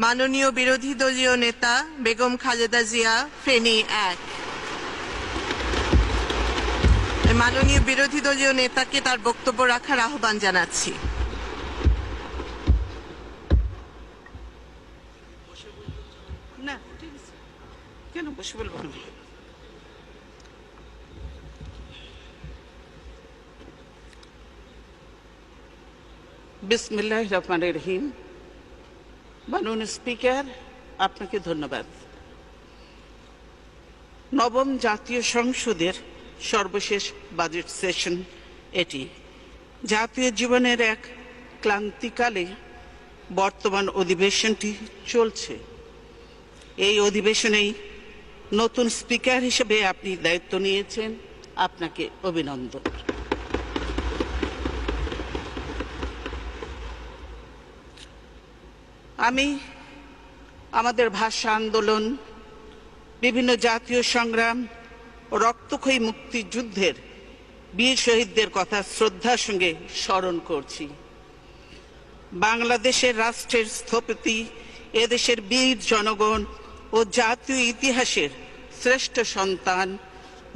মাননীয় বিরোধী দলীয় নেতা বেগম খালেদা জিয়া, ফেনী 1। মাননীয় বিরোধী দলীয় নেতাকে তার বক্তব্য রাখার আহ্বান জানাচ্ছি। না, ঠিক আছে, কেন বসে বলবো না? বিসমিল্লাহির রহমানির রহিম। মাননীয় স্পিকার, আপনাকে ধন্যবাদ। নবম জাতীয় সংসদের সর্বশেষ বাজেট সেশন এটি। জাতীয় জীবনের এক ক্লান্তিকালে বর্তমান অধিবেশনটি চলছে। এই অধিবেশনেই নতুন স্পিকার হিসেবে আপনি দায়িত্ব নিয়েছেন, আপনাকে অভিনন্দন। আমি আমাদের ভাষা আন্দোলন, বিভিন্ন জাতীয় সংগ্রাম ও রক্তক্ষয়ী মুক্তিযুদ্ধের বীর শহীদদের কথা শ্রদ্ধার সঙ্গে স্মরণ করছি। বাংলাদেশের রাষ্ট্রের স্থপতি, এদেশের বীর জনগণ ও জাতীয় ইতিহাসের শ্রেষ্ঠ সন্তান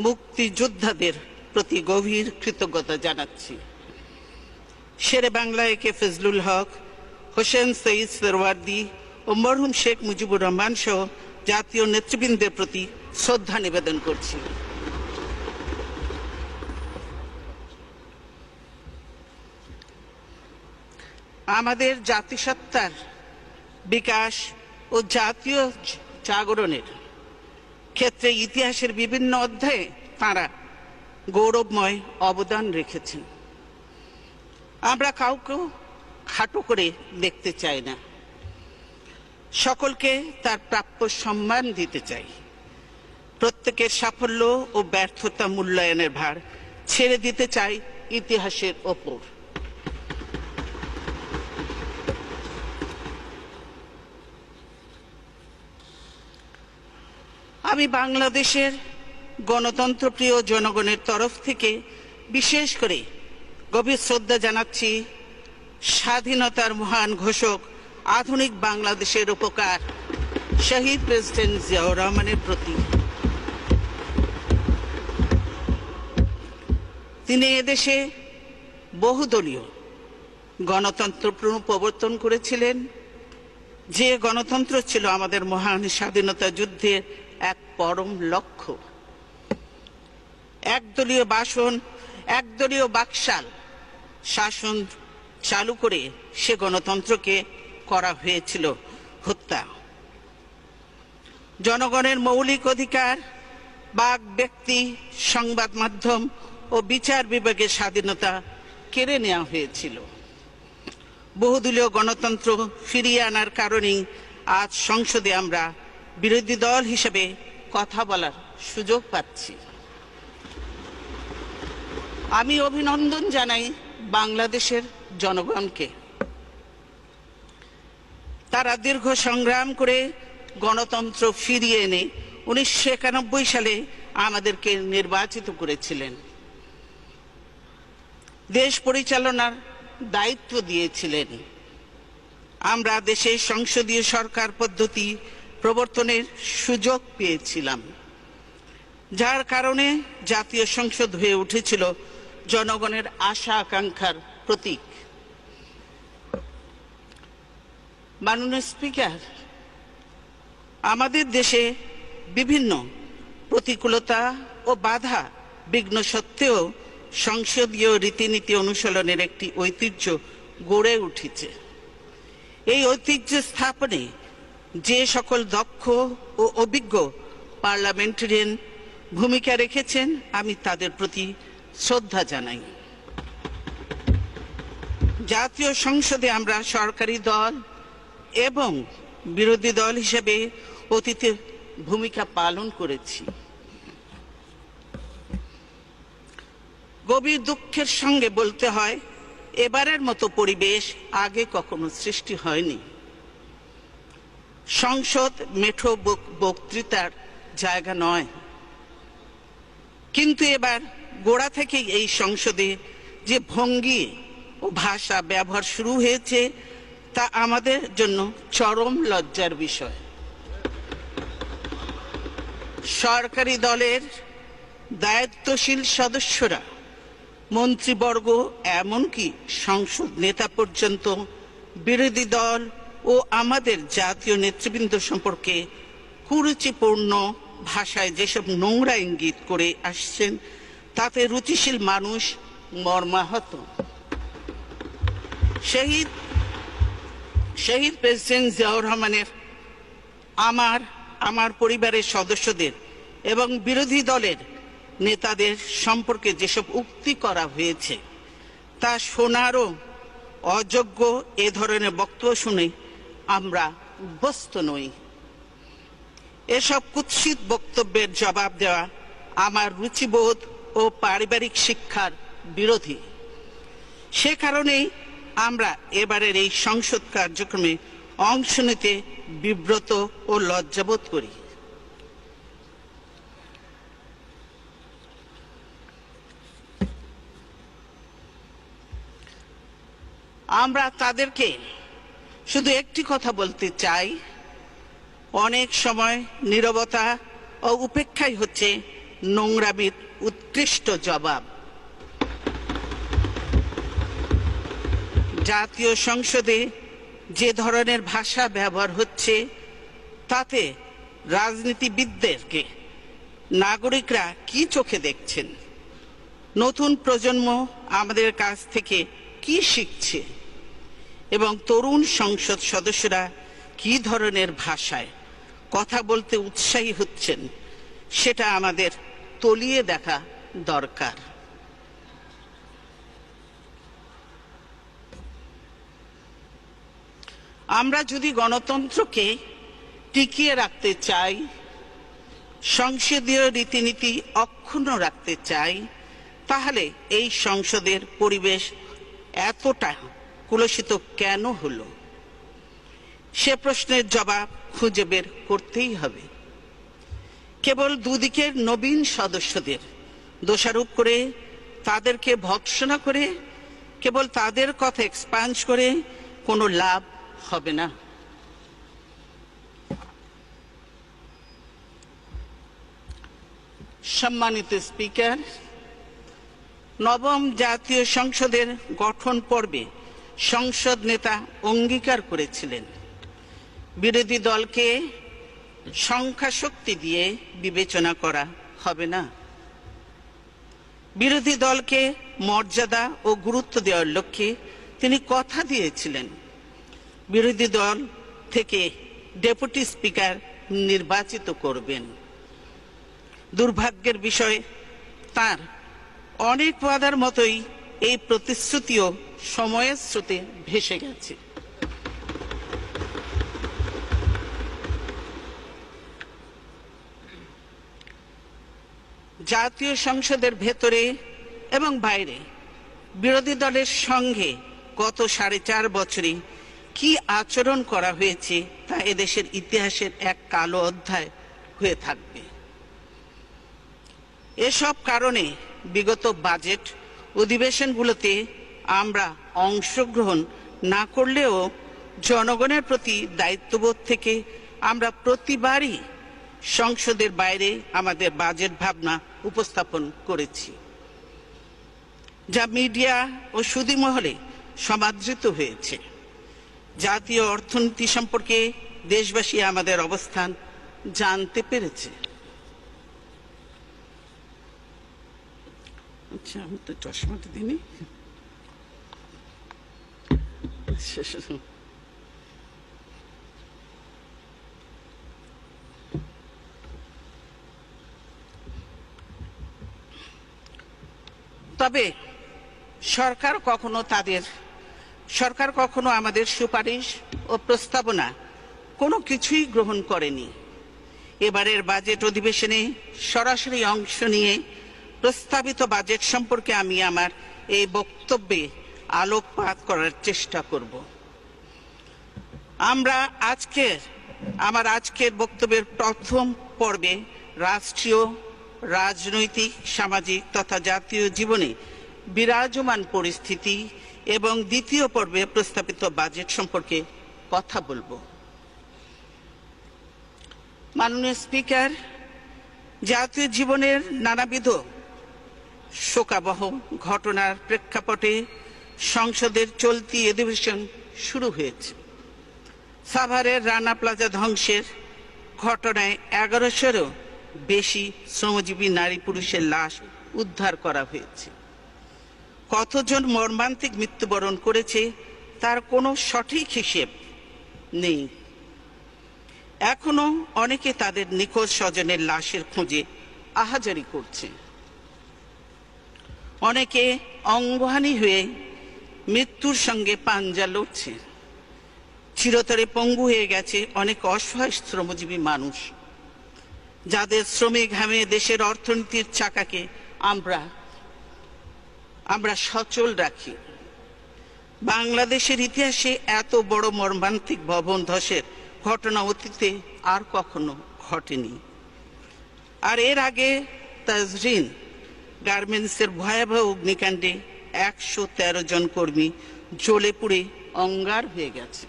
মুক্তিযোদ্ধাদের প্রতি গভীর কৃতজ্ঞতা জানাচ্ছি। শেরে বাংলা একে ফজলুল হক, হোসেন সঈদ সোহরাওয়ার্দী ও মরহুম শেখ মুজিবুর রহমান সহ জাতীয় নেতৃবৃন্দের প্রতি শ্রদ্ধা নিবেদন করছি। আমাদের জাতিসত্তার বিকাশ ও জাতীয় জাগরণের ক্ষেত্রে ইতিহাসের বিভিন্ন অধ্যায়ে তাঁরা গৌরবময় অবদান রেখেছেন। আমরা কাউকে খাটো করে দেখতে চাই না, সকলকে তার প্রাপ্য সম্মান দিতে চাই। প্রত্যেকের সাফল্য ও ব্যর্থতা মূল্যায়নের ভার ছেড়ে দিতে চাই ইতিহাসের ওপর। আমি বাংলাদেশের গণতন্ত্রপ্রিয় জনগণের তরফ থেকে বিশেষ করে গভীর শ্রদ্ধা জানাচ্ছি স্বাধীনতার মহান ঘোষক, আধুনিক বাংলাদেশের উপকার শহীদ প্রেসিডেন্ট জিয়াউর রহমানের প্রতি। তিনি এদেশে বহুদলীয় গণতন্ত্র প্রবর্তন করেছিলেন, যে গণতন্ত্র ছিল আমাদের মহান স্বাধীনতা যুদ্ধের এক পরম লক্ষ্য। একদলীয় বাকশাল শাসন চালু করে সে গণতন্ত্রকে করা হয়েছিল হত্যা। জনগণের মৌলিক অধিকার, বাক ব্যক্তি, সংবাদ মাধ্যম ও বিচার বিভাগের স্বাধীনতা কেড়ে নেওয়া হয়েছিল। বহুদলীয় গণতন্ত্র ফিরিয়ে আনার কারণেই আজ সংসদে আমরা বিরোধী দল হিসেবে কথা বলার সুযোগ পাচ্ছি। আমি অভিনন্দন জানাই বাংলাদেশের জনগণকে। তারা দীর্ঘ সংগ্রাম করে গণতন্ত্র ফিরিয়ে এনে 1991 সালে আমাদেরকে নির্বাচিত করেছিলেন, দেশ পরিচালনার দায়িত্ব দিয়েছিলেন। আমরা দেশে সংসদীয় সরকার পদ্ধতি প্রবর্তনের সুযোগ পেয়েছিলাম, যার কারণে জাতীয় সংসদ হয়ে উঠেছিল জনগণের আশা আকাঙ্ক্ষার প্রতীক। মাননীয় স্পিকার, আমাদের দেশে বিভিন্ন প্রতিকূলতা ও বাধা বিঘ্ন সত্ত্বেও সংসদীয় রীতিনীতি অনুশীলনের একটি ঐতিহ্য গড়ে উঠেছে। এই ঐতিহ্য স্থাপনে যে সকল দক্ষ ও অভিজ্ঞ পার্লামেন্টারিয়ান ভূমিকা রেখেছেন, আমি তাদের প্রতি শ্রদ্ধা জানাই। জাতীয় সংসদে আমরা সরকারি দল এবং বিরোধী দল হিসেবে অতীতে ভূমিকা পালন করেছি। গভীর দুঃখের সঙ্গে বলতে হয়, এবারের মতো পরিবেশ আগে কখনো সৃষ্টি হয়নি। সংসদ মেঠো বক্তৃতার জায়গা নয়, কিন্তু এবার গোড়া থেকেই এই সংসদে যে ভঙ্গি ও ভাষা ব্যবহার শুরু হয়েছে, তা আমাদের জন্য চরম লজ্জার বিষয়। সরকারি দলের দায়িত্বশীল সদস্যরা, মন্ত্রীবর্গ, এমনকি সংসদ নেতা পর্যন্ত বিরোধী দল ও আমাদের জাতীয় নেতৃবৃন্দ সম্পর্কে কুরুচিপূর্ণ ভাষায় যেসব নোংরা ইঙ্গিত করে আসছেন, তাতে রুচিশীল মানুষ মর্মাহত। শহীদ প্রেসিডেন্ট জিয়াউর রহমানের, আমার পরিবারের সদস্যদের এবং বিরোধী দলের নেতাদের সম্পর্কে যেসব উক্তি করা হয়েছে তা শোনারও অযোগ্য। এ ধরনের বক্তব্য শুনে আমরা অভ্যস্ত নই। এসব কুৎসিত বক্তব্যের জবাব দেওয়া আমার রুচিবোধ ও পারিবারিক শিক্ষার বিরোধী। সে কারণেই আমরা এবারের এই সংসদ কার্যক্রমে অংশ নিতে বিব্রত ও লজ্জাবোধ করি। আমরা তাদেরকে শুধু একটি কথা বলতে চাই, অনেক সময় নীরবতা ও উপেক্ষাই হচ্ছে নোংরামির উৎকৃষ্ট জবাব। জাতীয় সংসদে যে ধরনের ভাষা ব্যবহার হচ্ছে তাতে রাজনীতিবিদদেরকে নাগরিকরা কি চোখে দেখছেন? নতুন প্রজন্ম আমাদের কাছ থেকে কি শিখছে এবং তরুণ সংসদ সদস্যরা কি ধরনের ভাষায় কথা বলতে উৎসাহী হচ্ছেন, সেটা আমাদের তলিয়ে দেখা দরকার। আমরা যদি গণতন্ত্রকে টিকিয়ে রাখতে চাই, সংসদীয় রীতিনীতি অক্ষুণ্ণ রাখতে চাই, তাহলে এই সংসদের পরিবেশ এতটা কুলসিত কেন হলো? সে প্রশ্নের জবাব খুঁজে বের করতেই হবে। কেবল দুদিকের নবীন সদস্যদের দোষারোপ করে, তাদেরকে ভৎসনা করে, কেবল তাদের কথা এক্সপাঞ্জ করে কোনো লাভ হবে না। সম্মানিত স্পিকার, নবম জাতীয় সংসদের গঠন পর্বে সংসদ নেতা অঙ্গীকার করেছিলেন বিরোধী দলকে সংখ্যা শক্তি দিয়ে বিবেচনা করা হবে না। বিরোধী দলকে মর্যাদা ও গুরুত্ব দেওয়ার লক্ষ্যে তিনি কথা দিয়েছিলেন বিরোধী দল থেকে ডেপুটি স্পিকার নির্বাচিত করবেন। দুর্ভাগ্যের বিষয়, তার অনেক ওয়াদার মতোই এই প্রতিশ্রুতিও সময়ের স্রোতে ভেসে গেছে। জাতীয় সংসদের ভেতরে এবং বাইরে বিরোধী দলের সঙ্গে গত 4.5 বছরে কি আচরণ করা হয়েছে তা এদেশের ইতিহাসের এক কালো অধ্যায় হয়ে থাকবে। এসব কারণে বিগত বাজেট অধিবেশনগুলোতে আমরা অংশগ্রহণ না করলেও জনগণের প্রতি দায়িত্ববোধ থেকে আমরা প্রতিবারই সংসদের বাইরে আমাদের বাজেট ভাবনা উপস্থাপন করেছি, যা মিডিয়া ও সুধী মহলে সমাদৃত হয়েছে। জাতীয় অর্থনীতি সম্পর্কে দেশবাসী আমাদের অবস্থান জানতে পেরেছে। আচ্ছা, আমি তো চশমাটা দিইনি। তবে সরকার কখনো আমাদের সুপারিশ ও প্রস্তাবনা কোনো কিছুই গ্রহণ করেনি। এবারের বাজেট অধিবেশনে সরাসরি অংশ নিয়ে প্রস্তাবিত বাজেট সম্পর্কে আমি আমার এই বক্তব্যে আলোকপাত করার চেষ্টা করব। আমার আজকের বক্তব্যের প্রথম পর্বে রাষ্ট্রীয়, রাজনৈতিক, সামাজিক তথা জাতীয় জীবনে বিরাজমান পরিস্থিতি এবং দ্বিতীয় পর্বে প্রস্তাবিত বাজেট সম্পর্কে কথা বলবো। মাননীয় স্পিকার, জাতীয় জীবনের নানাবিধ শোকাবহ ঘটনার প্রেক্ষাপটে সংসদের চলতি অধিবেশন শুরু হয়েছে। সাভারের রানা প্লাজা ধ্বংসের ঘটনায় 1100-এরও বেশি শ্রমজীবী নারী পুরুষের লাশ উদ্ধার করা হয়েছে। কতজন মর্মান্তিক মৃত্যুবরণ করেছে তার কোনো সঠিক হিসেব নেই। এখনো অনেকে তাদের নিখোঁজ স্বজনের লাশের খোঁজে আহাজারি করছে। অনেকে অঙ্গহানি হয়ে মৃত্যুর সঙ্গে পাঞ্জা লড়ছে। চিরতরে পঙ্গু হয়ে গেছে অনেক অসহায় শ্রমজীবী মানুষ, যাদের শ্রমে ঘামে দেশের অর্থনীতির চাকাকে আমরা সচল রাখি। বাংলাদেশের ইতিহাসে এত বড় মর্মান্তিক ভবন ধসের ঘটনা অতীতে আর কখনো ঘটেনি। আর এর আগে তাজরিন গার্মেন্টসের ভয়াবহ অগ্নিকাণ্ডে 113 জন কর্মী জ্বলে পুড়ে অঙ্গার হয়ে গেছে।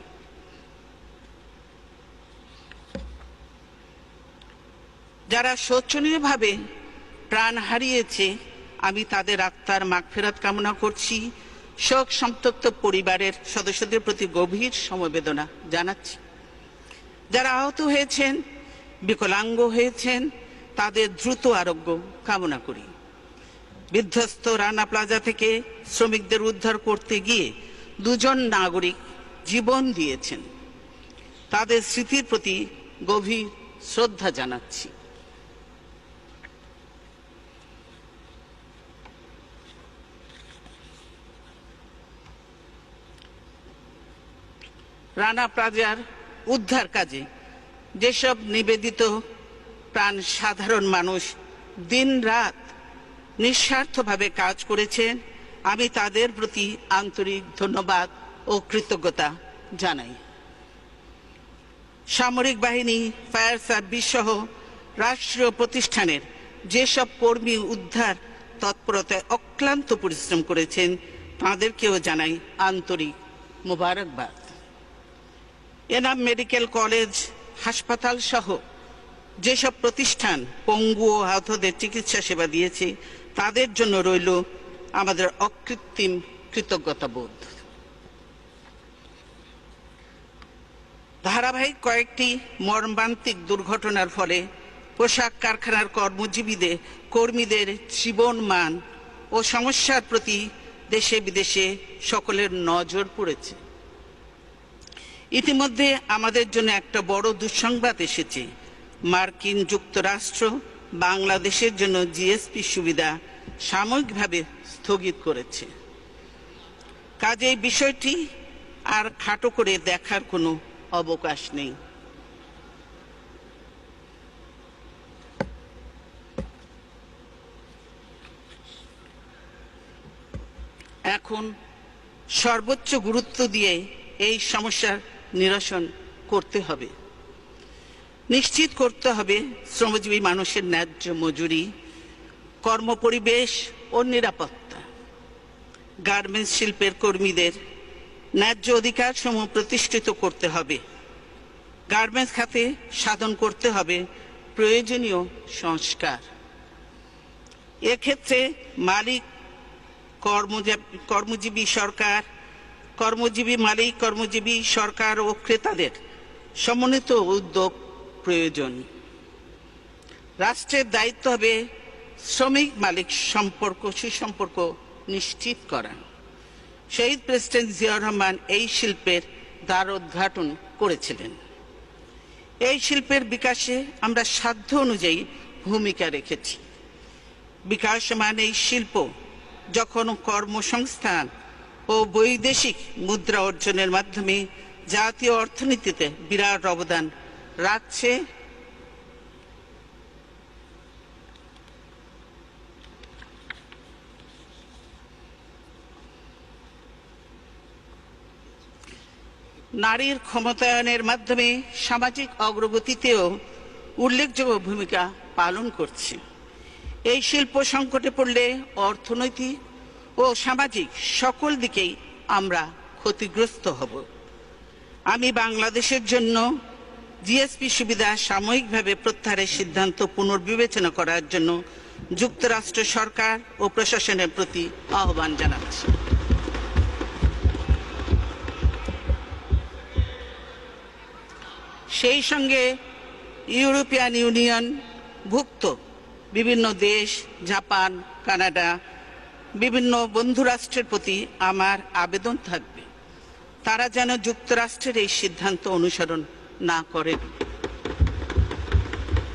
যারা শোচনীয়ভাবে প্রাণ হারিয়েছে, আমি তাদের আত্মার মাগফিরাত কামনা করছি। শোক সন্তপ্ত পরিবারের সদস্যদের প্রতি গভীর সমবেদনা জানাচ্ছি। যারা আহত হয়েছেন, বিকলাঙ্গ হয়েছেন, তাদের দ্রুত আরোগ্য কামনা করি। বিধ্বস্ত রানা প্লাজা থেকে শ্রমিকদের উদ্ধার করতে গিয়ে 2 জন নাগরিক জীবন দিয়েছেন। তাদের স্মৃতির প্রতি গভীর শ্রদ্ধা জানাচ্ছি। রানা প্লাজার উদ্ধার কাজে যেসব নিবেদিত প্রাণ সাধারণ মানুষ দিন রাত নিঃস্বার্থভাবে কাজ করেছেন, আমি তাদের প্রতি আন্তরিক ধন্যবাদ ও কৃতজ্ঞতা জানাই। সামরিক বাহিনী, ফায়ার সার্ভিস সহ রাষ্ট্রীয় প্রতিষ্ঠানের যেসব কর্মী উদ্ধার তৎপরতায় অক্লান্ত পরিশ্রম করেছেন, তাদেরকেও জানাই আন্তরিক মোবারকবাদ। এনাম মেডিকেল কলেজ, হাসপাতাল সহ যেসব প্রতিষ্ঠান পঙ্গু ও আহতদের চিকিৎসা সেবা দিয়েছে, তাদের জন্য রইল আমাদের অকৃত্রিম কৃতজ্ঞতাবোধ। ধারাবাহিক কয়েকটি মর্মান্তিক দুর্ঘটনার ফলে পোশাক কারখানার কর্মীদের জীবন মান ও সমস্যার প্রতি দেশে বিদেশে সকলের নজর পড়েছে। ইতিমধ্যে আমাদের জন্য একটা বড় দুঃসংবাদ এসেছে। মার্কিন যুক্তরাষ্ট্র বাংলাদেশের জন্য জিএসপি সুবিধা সাময়িকভাবে স্থগিত করেছে। কাজেই বিষয়টি আর খাটো করে দেখার কোনো অবকাশ নেই। এখন সর্বোচ্চ গুরুত্ব দিয়ে এই সমস্যার নিরসন করতে হবে। নিশ্চিত করতে হবে শ্রমজীবী মানুষের ন্যায্য মজুরি, কর্মপরিবেশ ও নিরাপত্তা। গার্মেন্টস শিল্পের কর্মীদের ন্যায্য অধিকার সমূহ প্রতিষ্ঠিত করতে হবে। গার্মেন্টস খাতে সাধন করতে হবে প্রয়োজনীয় সংস্কার। এক্ষেত্রে মালিক, কর্মজীবী সরকার ও ক্রেতাদের সমন্বিত উদ্যোগ প্রয়োজন। রাষ্ট্রের দায়িত্ব হবে শ্রমিক মালিক সুসম্পর্ক নিশ্চিত করা। শহীদ প্রেসিডেন্ট জিয়াউর রহমান এই শিল্পের দ্বারোদ্ঘাটন করেছিলেন। এই শিল্পের বিকাশে আমরা সাধ্য অনুযায়ী ভূমিকা রেখেছি। বিকাশমান এই শিল্প যখন কর্মসংস্থান ও বৈদেশিক মুদ্রা অর্জনের মাধ্যমে জাতীয় অর্থনীতিতে বিরাট অবদান রাখছে, নারীর ক্ষমতায়নের মাধ্যমে সামাজিক অগ্রগতিতেও উল্লেখযোগ্য ভূমিকা পালন করছে। এই শিল্প সংকটে পড়লে অর্থনৈতিক ও সামাজিক সকল দিকেই আমরা ক্ষতিগ্রস্ত হব। আমি বাংলাদেশের জন্য জিএসপি সুবিধা সাময়িকভাবে প্রত্যাহারের সিদ্ধান্ত পুনর্বিবেচনা করার জন্য যুক্তরাষ্ট্র সরকার ও প্রশাসনের প্রতি আহ্বান জানাচ্ছি। সেই সঙ্গে ইউরোপিয়ান ইউনিয়ন ভুক্ত বিভিন্ন দেশ, জাপান, কানাডা, বিভিন্ন বন্ধু রাষ্ট্রের প্রতি আমার আবেদন থাকবে, তারা যেন যুক্তরাষ্ট্রের এই সিদ্ধান্ত অনুসরণ না করেন।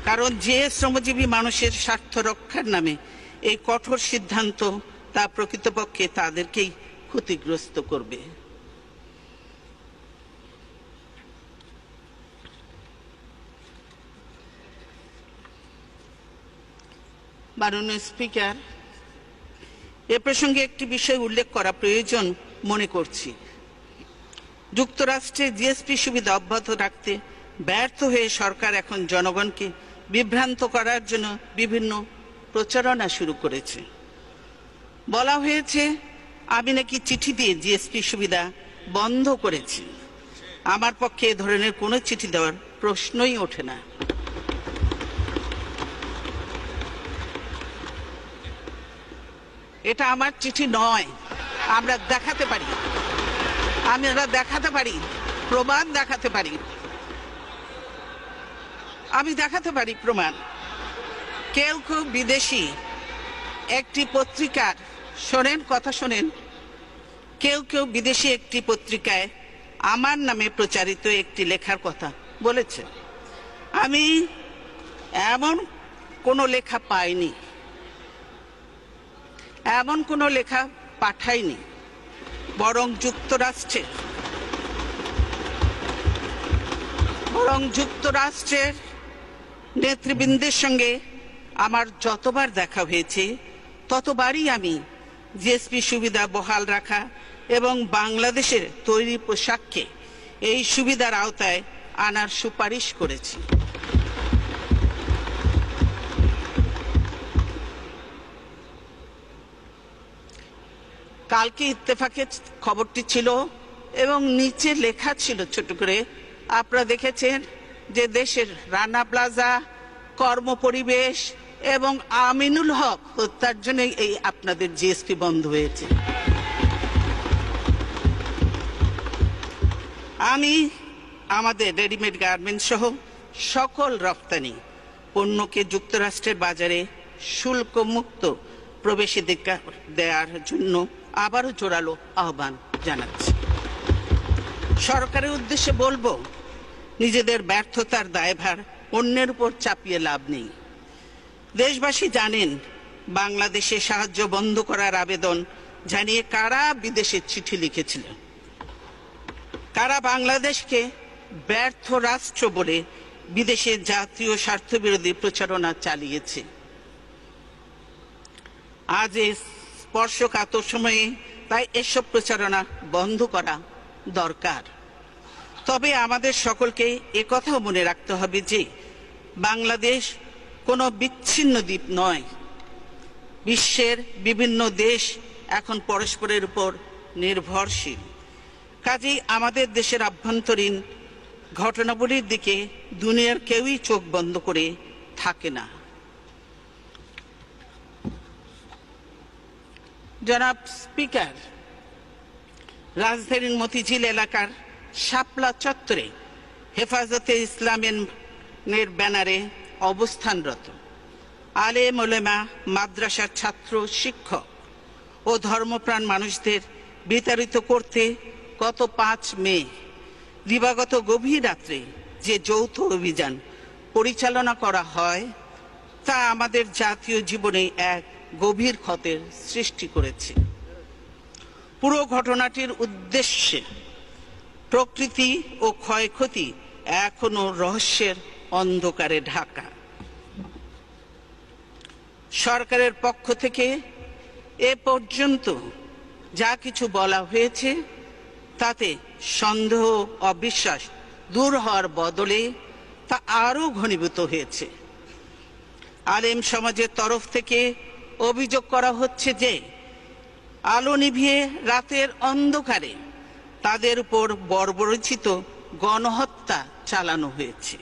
কারণ যে শ্রমজীবী মানুষের স্বার্থ রক্ষার নামে এই কঠোর সিদ্ধান্ত, তা প্রকৃতপক্ষে তাদেরকেই ক্ষতিগ্রস্ত করবে। মাননীয় স্পিকার, এ প্রসঙ্গে একটি বিষয় উল্লেখ করা প্রয়োজন মনে করছি। যুক্তরাষ্ট্রে জিএসপি সুবিধা অব্যাহত রাখতে ব্যর্থ হয়ে সরকার এখন জনগণকে বিভ্রান্ত করার জন্য বিভিন্ন প্রচারণা শুরু করেছে। বলা হয়েছে আমি নাকি চিঠি দিয়ে জিএসপি সুবিধা বন্ধ করেছি। আমার পক্ষে এ ধরনের কোনো চিঠি দেওয়ার প্রশ্নই ওঠে না। এটা আমার চিঠি নয়। আমরা দেখাতে পারি, প্রমাণ দেখাতে পারি। আমি দেখাতে পারি প্রমাণ। কেউ কেউ বিদেশি একটি পত্রিকার, শোনেন কথা শোনেন, কেউ কেউ বিদেশি একটি পত্রিকায় আমার নামে প্রচারিত একটি লেখার কথা বলেছে। আমি এমন কোনো লেখা পাইনি, এমন কোনো লেখা পাঠাইনি। বরং যুক্তরাষ্ট্রের নেতৃবৃন্দের সঙ্গে আমার যতবার দেখা হয়েছে ততবারই আমি জিএসপি সুবিধা বহাল রাখা এবং বাংলাদেশের তৈরি পোশাককে এই সুবিধার আওতায় আনার সুপারিশ করেছি। কালকে ইত্তেফাকে খবরটি ছিল এবং নিচে লেখা ছিল ছোট করে, আপনারা দেখেছেন যে দেশের রানা প্লাজা, কর্মপরিবেশ এবং আমিনুল হক হত্যার জন্য এই আপনাদের জিএসপি বন্ধ হয়েছে। আমি আমাদের রেডিমেড গার্মেন্টস সহ সকল রপ্তানি পণ্যকে যুক্তরাষ্ট্রের বাজারে শুল্ক মুক্ত প্রবেশাধিকার দেওয়ার জন্য আবারও জোরালো আহ্বান জানাচ্ছি। সরকারের উদ্দেশ্যে বলবো, নিজেদের ব্যর্থতার দায়ভার অন্যের উপর চাপিয়ে লাভ নেই। দেশবাসী জানেন বাংলাদেশে সাহায্য বন্ধ করার আবেদন জানিয়ে কারা বিদেশে চিঠি লিখেছিলেন, কারা বাংলাদেশকে ব্যর্থ রাষ্ট্র বলে বিদেশে জাতীয় স্বার্থবিরোধী প্রচারণা চালিয়েছে। আজ এই স্পর্শকাতর সময়ে তাই এসব প্রচারণা বন্ধ করা দরকার। তবে আমাদের সকলকে একথাও মনে রাখতে হবে যে বাংলাদেশ কোনো বিচ্ছিন্ন দ্বীপ নয়। বিশ্বের বিভিন্ন দেশ এখন পরস্পরের উপর নির্ভরশীল। কাজেই আমাদের দেশের আভ্যন্তরীণ ঘটনাবলীর দিকে দুনিয়ার কেউই চোখ বন্ধ করে থাকে না। জনাব স্পিকার, রাজধানীর মতিঝিল এলাকার শাপলা চত্বরে হেফাজতে ইসলামের ব্যানারে অবস্থানরত আলেম ওলেমা, মাদ্রাসার ছাত্র, শিক্ষক ও ধর্মপ্রাণ মানুষদের বিতাড়িত করতে গত 5 মে দিবাগত গভীর রাত্রে যে যৌথ অভিযান পরিচালনা করা হয় তা আমাদের জাতীয় জীবনে এক গভীর ক্ষতের সৃষ্টি করেছে। পুরো ঘটনাটির উদ্দেশ্যে প্রকৃতি ও ক্ষয়ক্ষতি এখনো রহস্যের অন্ধকারে ঢাকা। সরকারের পক্ষ থেকে এ পর্যন্ত যা কিছু বলা হয়েছে তাতে সন্দেহ, অবিশ্বাস দূর হওয়ার বদলে তা আরো ঘনীভূত হয়েছে। আলেম সমাজের তরফ থেকে অভিযোগ করা হচ্ছে যে আলো নিভিয়ে রাতের অন্ধকারে তাদের উপর বর্বরচিত গণহত্যা চালানো হয়েছে।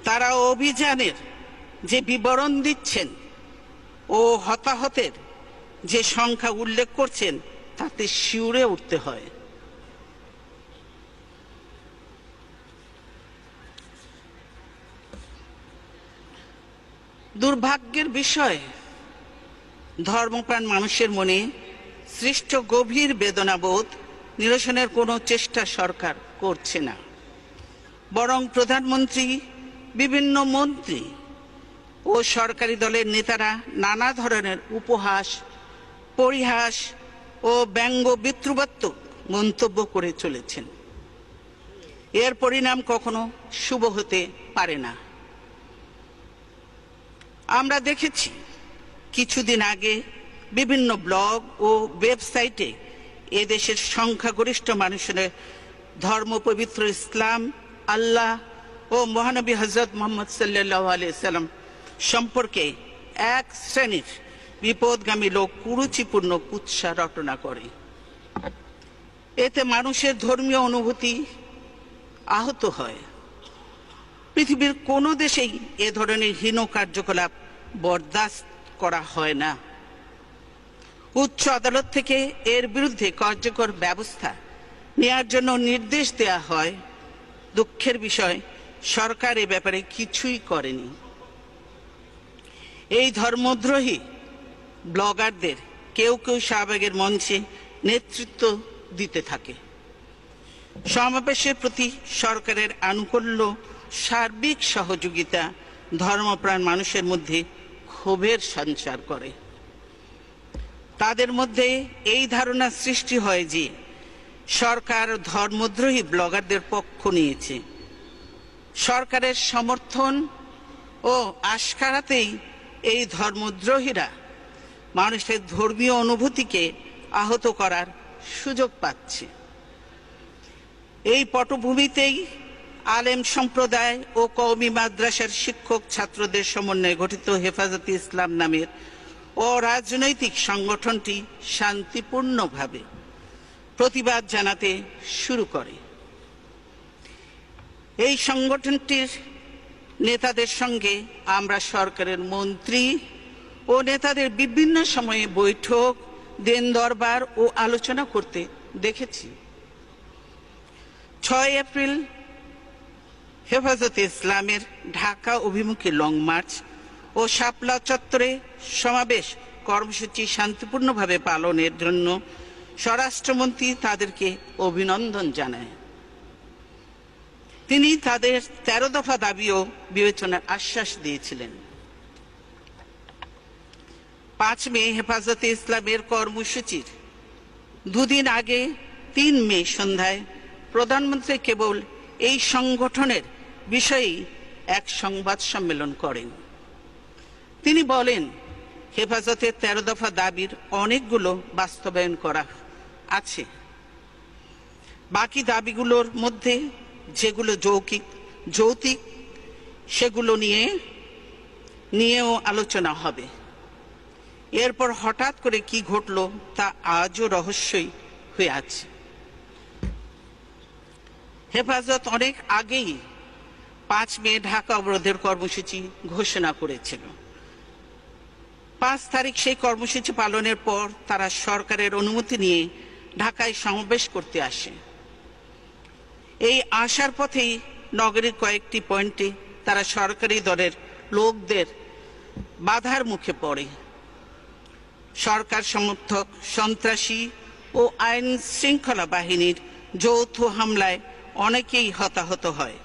তারা অভিযানের যে বিবরণ দিচ্ছেন ও হতাহতের যে সংখ্যা উল্লেখ করছেন তাতে শিউরে উঠতে হয়। দুর্ভাগ্যের বিষয়, ধর্মপ্রাণ মানুষের মনে সৃষ্ট গভীর বেদনাবোধ নিরসনের কোনো চেষ্টা সরকার করছে না, বরং প্রধানমন্ত্রী, বিভিন্ন মন্ত্রী ও সরকারি দলের নেতারা নানা ধরনের উপহাস, পরিহাস ও ব্যঙ্গ বিদ্রুপাত্মক মন্তব্য করে চলেছেন। এর পরিণাম কখনো শুভ হতে পারে না। আমরা দেখেছি কিছুদিন আগে বিভিন্ন ব্লগ ও ওয়েবসাইটে এদেশের সংখ্যাগরিষ্ঠ মানুষের ধর্মপবিত্র ইসলাম, আল্লাহ ও মহানবী হযরত মুহাম্মদ সাল্লাল্লাহু আলাইহি সাল্লাম সম্পর্কে এক শ্রেণীর বিপদগামী লোক কুরুচিপূর্ণ কুৎসা রটনা করে। এতে মানুষের ধর্মীয় অনুভূতি আহত হয়। পৃথিবীর কোনো দেশেই এ ধরনের হীন কার্যকলাপ বরদাস্ত করা হয় না। উচ্চ আদালত থেকে এর বিরুদ্ধে কার্যকর ব্যবস্থা নেওয়ার জন্য নির্দেশ দেওয়া হয়। দুঃখের বিষয়, সরকার এ ব্যাপারে কিছুই করেনি। এই ধর্মদ্রোহী ব্লগারদের কেউ কেউ শাহবাগের মঞ্চে নেতৃত্ব দিতে থাকে। সমাবেশের প্রতি সরকারের আনুকূল্য, সার্বিক সহযোগিতা ধর্মপ্রাণ মানুষের মধ্যে ক্ষোভের সঞ্চার করে। তাদের মধ্যে এই ধারণা সৃষ্টি হয় যে সরকার ধর্মদ্রোহী ব্লগারদের পক্ষ নিয়েছে। সরকারের সমর্থন ও আশকারাতেই এই ধর্মদ্রোহীরা মানুষের ধর্মীয় অনুভূতিকে আহত করার সুযোগ পাচ্ছে। এই পটভূমিতেই আলেম সম্প্রদায় ও কওমি মাদ্রাসার শিক্ষক ছাত্রদের সমন্বয়ে গঠিত হেফাজতে ইসলাম নামের অরাজনৈতিক সংগঠনটি শান্তিপূর্ণভাবে প্রতিবাদ জানাতে শুরু করে। এই সংগঠনটির নেতাদের সঙ্গে আমরা সরকারের মন্ত্রী ও নেতাদের বিভিন্ন সময়ে বৈঠক, দেন দরবার ও আলোচনা করতে দেখেছি। 6 এপ্রিল হেফাজতে ইসলামের ঢাকা অভিমুখী লং মার্চ ও শাপলা চত্বরে সমাবেশ কর্মসূচি শান্তিপূর্ণভাবে পালনের জন্য স্বরাষ্ট্রমন্ত্রী তাদেরকে অভিনন্দন জানায়। তিনি তাদের 13 দফা দাবিও বিবেচনার আশ্বাস দিয়েছিলেন। 5 মে হেফাজতে ইসলামের কর্মসূচির দুদিন আগে 3 মে সন্ধ্যায় প্রধানমন্ত্রী কেবল এই সংগঠনের বিষয়ে এক সংবাদ সম্মেলন করেন। তিনি বলেন, হেফাজতের 13 দফা দাবির অনেকগুলো বাস্তবায়ন করা আছে। বাকি দাবিগুলোর মধ্যে যেগুলো যৌক্তিক সেগুলো নিয়েও আলোচনা হবে। এরপর হঠাৎ করে কি ঘটলো তা আজও রহস্যই হয়ে আছে। হেফাজত অনেক আগেই 5 মে ঢাকা অবরোধের কর্মসূচি ঘোষণা করেছিল। 5 তারিখ সেই কর্মসূচি পালনের পর তারা সরকারের অনুমতি নিয়ে ঢাকায় সমাবেশ করতে আসে। এই আসার পথেই নগরীর কয়েকটি পয়েন্টে তারা সরকারি দলের লোকদের বাধার মুখে পড়ে। সরকার সমর্থক সন্ত্রাসী ও আইন শৃঙ্খলা বাহিনীর যৌথ হামলায় অনেকেই হতাহত হয়।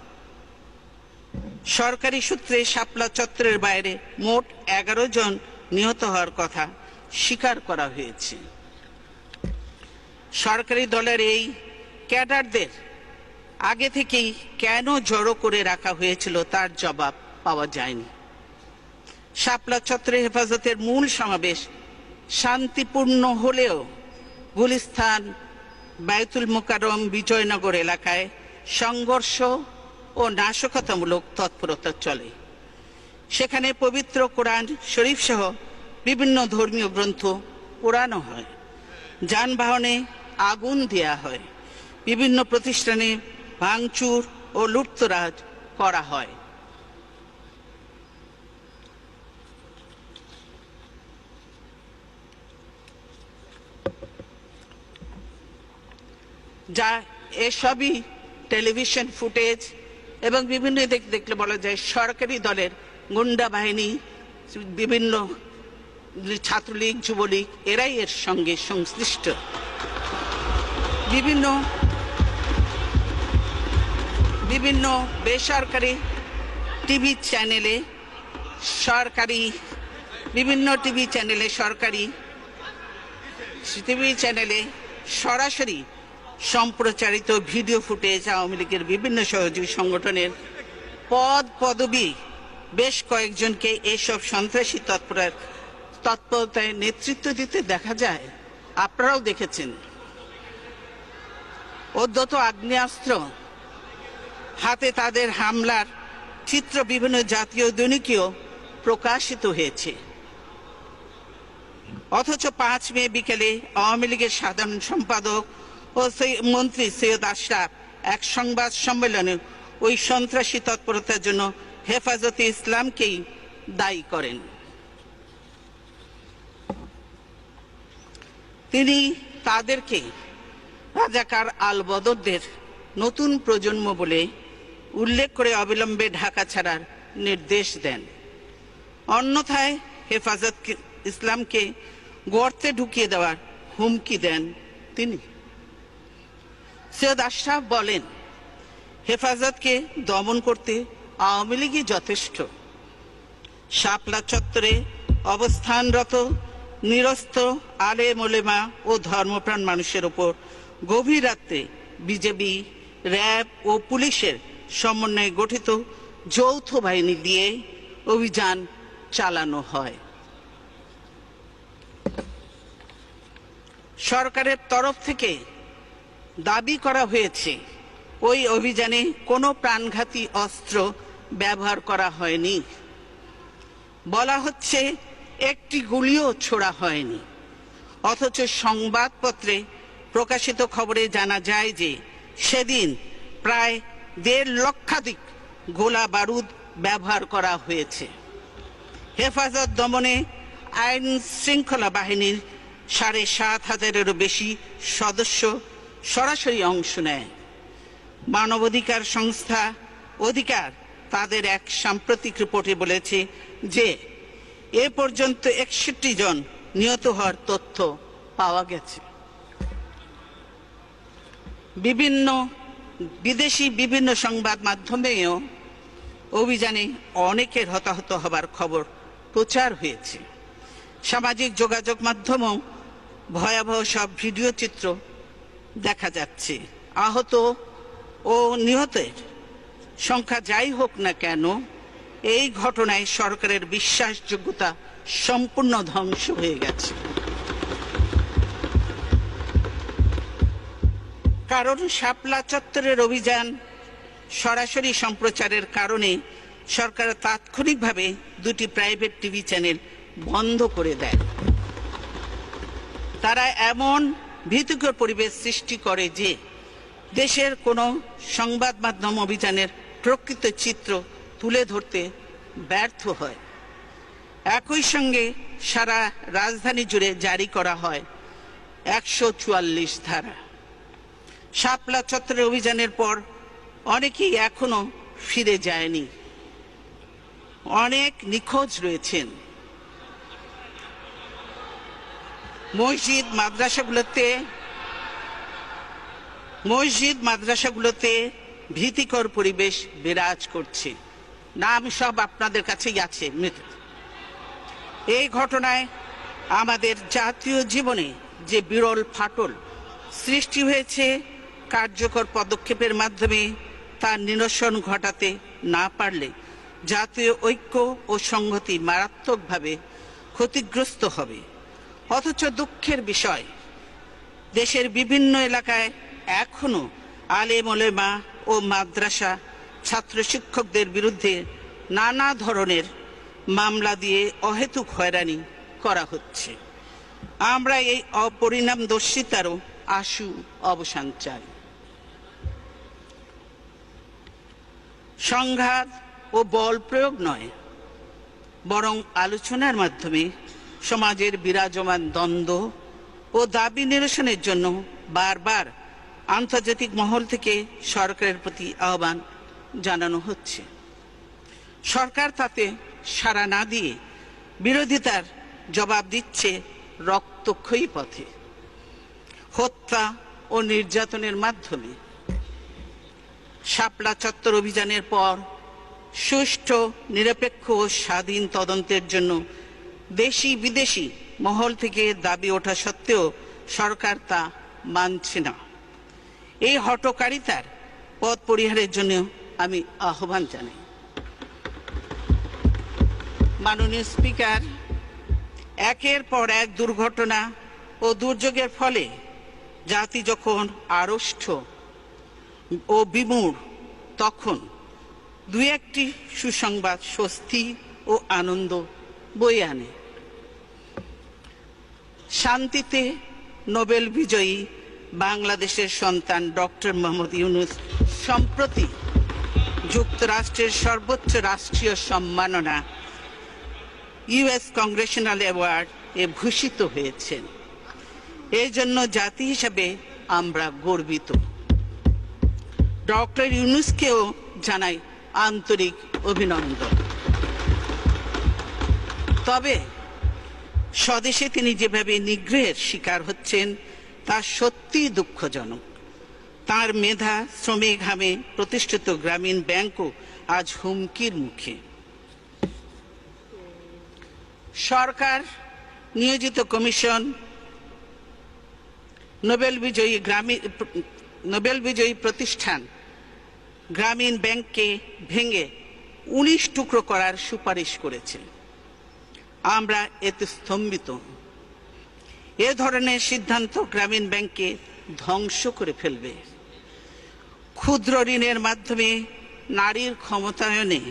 সরকারি সূত্রে শাপলা চত্বরের বাইরে মোট 11 জন নিহত হওয়ার কথা স্বীকার করা হয়েছে। সরকারি দলের এই ক্যাডারদের আগে থেকেই কেন জড়ো করে রাখা হয়েছিল তার জবাব পাওয়া যায়নি। শাপলা চত্বরে হেফাজতের মূল সমাবেশ শান্তিপূর্ণ হলেও গুলিস্তান, বায়তুল মোকাররম, বিজয়নগর এলাকায় সংঘর্ষ ও নাশকতামূলক তৎপরতা চলে। সেখানে পবিত্র কোরআন শরীফ সহ বিভিন্ন ধর্মীয় গ্রন্থ পোড়ানো হয়। যানবাহনে আগুন দেয়া হয়, বিভিন্ন প্রতিষ্ঠানে ভাঙচুর ও লুটতরাজ করা হয়। যা এসবই টেলিভিশন ফুটেজ এবং বিভিন্ন দিক দেখলে বলা যায় সরকারি দলের গুন্ডা বাহিনী, বিভিন্ন ছাত্রলীগ, যুবলীগ এরাই এর সঙ্গে সংশ্লিষ্ট। বিভিন্ন বেসরকারি টিভি চ্যানেলে সরাসরি সম্প্রচারিত ভিডিও ফুটেজ আওয়ামী লীগের বিভিন্ন সহযোগী সংগঠনের পদবি বেশ কয়েকজনকে এসব সন্ত্রাসী তৎপরতায় নেতৃত্ব দিতে দেখা যায়। আপনারাও দেখেছেন। উদ্যত আগ্নেয়াস্ত্র হাতে তাদের হামলার চিত্র বিভিন্ন জাতীয় দৈনিকেও প্রকাশিত হয়েছে। অথচ 5 মে বিকেলে আওয়ামী লীগের সাধারণ সম্পাদক ও মন্ত্রী সৈয়দ আশরাফ এক সংবাদ সম্মেলনে ওই সন্ত্রাসী তৎপরতার জন্য হেফাজতে ইসলামকেই দায়ী করেন। তিনি তাদেরকে রাজাকার আল বদরদের নতুন প্রজন্ম বলে উল্লেখ করে অবিলম্বে ঢাকা ছাড়ার নির্দেশ দেন। অন্যথায় হেফাজত ইসলামকে গর্তে ঢুকিয়ে দেওয়ার হুমকি দেন তিনি। সৈয়দ আশরাফ বলেন, হেফাজতকে দমন করতে আওয়ামী লীগই যথেষ্ট। শাপলা চত্বরে অবস্থানরত নিরস্ত্র আলেম ওলেমা ও ধর্মপ্রাণ মানুষের ওপর গভীর রাত্রে বিজেপি, র্যাব ও পুলিশের সমন্বয়ে গঠিত যৌথ বাহিনী দিয়ে অভিযান চালানো হয়। সরকারের তরফ থেকে দাবি করা হয়েছে ওই অভিযানে কোনো প্রাণঘাতী অস্ত্র ব্যবহার করা হয়নি। বলা হচ্ছে একটি গুলিও ছোড়া হয়নি। অথচ সংবাদপত্রে প্রকাশিত খবরে জানা যায় যে সেদিন প্রায় 1.5 লক্ষাধিক গোলা বারুদ ব্যবহার করা হয়েছে। হেফাজত দমনে আইন শৃঙ্খলা বাহিনীর 7,500-এরও বেশি সদস্য সরাসরি অংশ নেয়। মানবাধিকার সংস্থা অধিকার তাদের এক সাম্প্রতিক রিপোর্টে বলেছে যে এ পর্যন্ত 61 জন নিহত হওয়ার তথ্য পাওয়া গেছে। বিদেশি বিভিন্ন সংবাদ মাধ্যমেও অভিযানে অনেকের হতাহত হবার খবর প্রচার হয়েছে। সামাজিক যোগাযোগ মাধ্যমেও ভয়াবহ সব ভিডিও চিত্র দেখা যাচ্ছে। আহত ও নিহতের সংখ্যা যাই হোক না কেন, এই ঘটনায় সরকারের বিশ্বাসযোগ্যতা সম্পূর্ণ ধ্বংস হয়ে গেছে। কারণ শাপলা চত্বরের অভিযান সরাসরি সম্প্রচারের কারণে সরকার তাৎক্ষণিকভাবে 2টি প্রাইভেট টিভি চ্যানেল বন্ধ করে দেয়। তারা এমন ভীতিকর পরিবেশ সৃষ্টি করে যে দেশের কোনো সংবাদ মাধ্যম অভিযানের প্রকৃত চিত্র তুলে ধরতে ব্যর্থ হয়। একই সঙ্গে সারা রাজধানী জুড়ে জারি করা হয় 144 ধারা। শাপলা চত্বরের অভিযানের পর অনেকেই এখনো ফিরে যায়নি, অনেক নিখোঁজ রয়েছেন। মসজিদ মাদ্রাসাগুলোতে ভীতিকর পরিবেশ বিরাজ করছে। নাম সব আপনাদের কাছেই আছে। এই ঘটনায় আমাদের জাতীয় জীবনে যে বিরল ফাটল সৃষ্টি হয়েছে, কার্যকর পদক্ষেপের মাধ্যমে তার নিরসন ঘটাতে না পারলে জাতীয় ঐক্য ও সংহতি মারাত্মকভাবে ক্ষতিগ্রস্ত হবে। অথচ দুঃখের বিষয়, দেশের বিভিন্ন এলাকায় এখনো আলেম ওলেমা ও মাদ্রাসা ছাত্র শিক্ষকদের বিরুদ্ধে নানা ধরনের মামলা দিয়ে অহেতুক হয়রানি করা হচ্ছে। আমরা এই অপরিণামদর্শিতারও আশু অবসান চাই। সংঘাত ও বল প্রয়োগ নয়, বরং আলোচনার মাধ্যমে সমাজের বিরাজমান দ্বন্দ্ব ও দাবি নিরসনের জন্য বারবার আন্তর্জাতিক মহল থেকে সরকারের প্রতি আহ্বান জানানো হচ্ছে। সরকার তাতে সাড়া না দিয়ে বিরোধিতার জবাব দিচ্ছে রক্তক্ষয়ী পথে, হত্যা ও নির্যাতনের মাধ্যমে। শাপলা চত্বর অভিযানের পর সুষ্ঠু, নিরপেক্ষ ও স্বাধীন তদন্তের জন্য দেশি বিদেশি মহল থেকে দাবি ওঠা সত্ত্বেও সরকার তা মানছে না। এই হঠকারিতার পথ পরিহারের জন্য আমি আহ্বান জানাই। মাননীয় স্পিকার, একের পর এক দুর্ঘটনা ও দুর্যোগের ফলে জাতি যখন আড়ষ্ট ও বিমূঢ়, তখন দুই একটি সুসংবাদ স্বস্তি ও আনন্দ বয়ে আনে। শান্তিতে নোবেল বিজয়ী বাংলাদেশের সন্তান ডক্টর মোহাম্মদ ইউনূস সম্প্রতি যুক্তরাষ্ট্রের সর্বোচ্চ রাষ্ট্রীয় সম্মাননা ইউএস কংগ্রেশনাল অ্যাওয়ার্ড এ ভূষিত হয়েছেন। এই জন্য জাতি হিসাবে আমরা গর্বিত। ডক্টর ইউনূসকেও জানাই আন্তরিক অভিনন্দন। তবে স্বদেশে তিনি যেভাবে নিগ্রহের শিকার হচ্ছেন তা সত্যিই দুঃখজনক। তার মেধা, শ্রমে ঘামে প্রতিষ্ঠিত গ্রামীণ ব্যাংকও আজ হুমকির মুখে। সরকার নিয়োজিত কমিশন নোবেল বিজয়ী প্রতিষ্ঠান গ্রামীণ ব্যাংককে ভেঙে 19 টুকরো করার সুপারিশ করেছে। আমরা এতে স্তম্ভিত। এ ধরনের সিদ্ধান্ত গ্রামীণ ব্যাংককে ধ্বংস করে ফেলবে। ক্ষুদ্র ঋণের মাধ্যমে নারীর ক্ষমতায়নে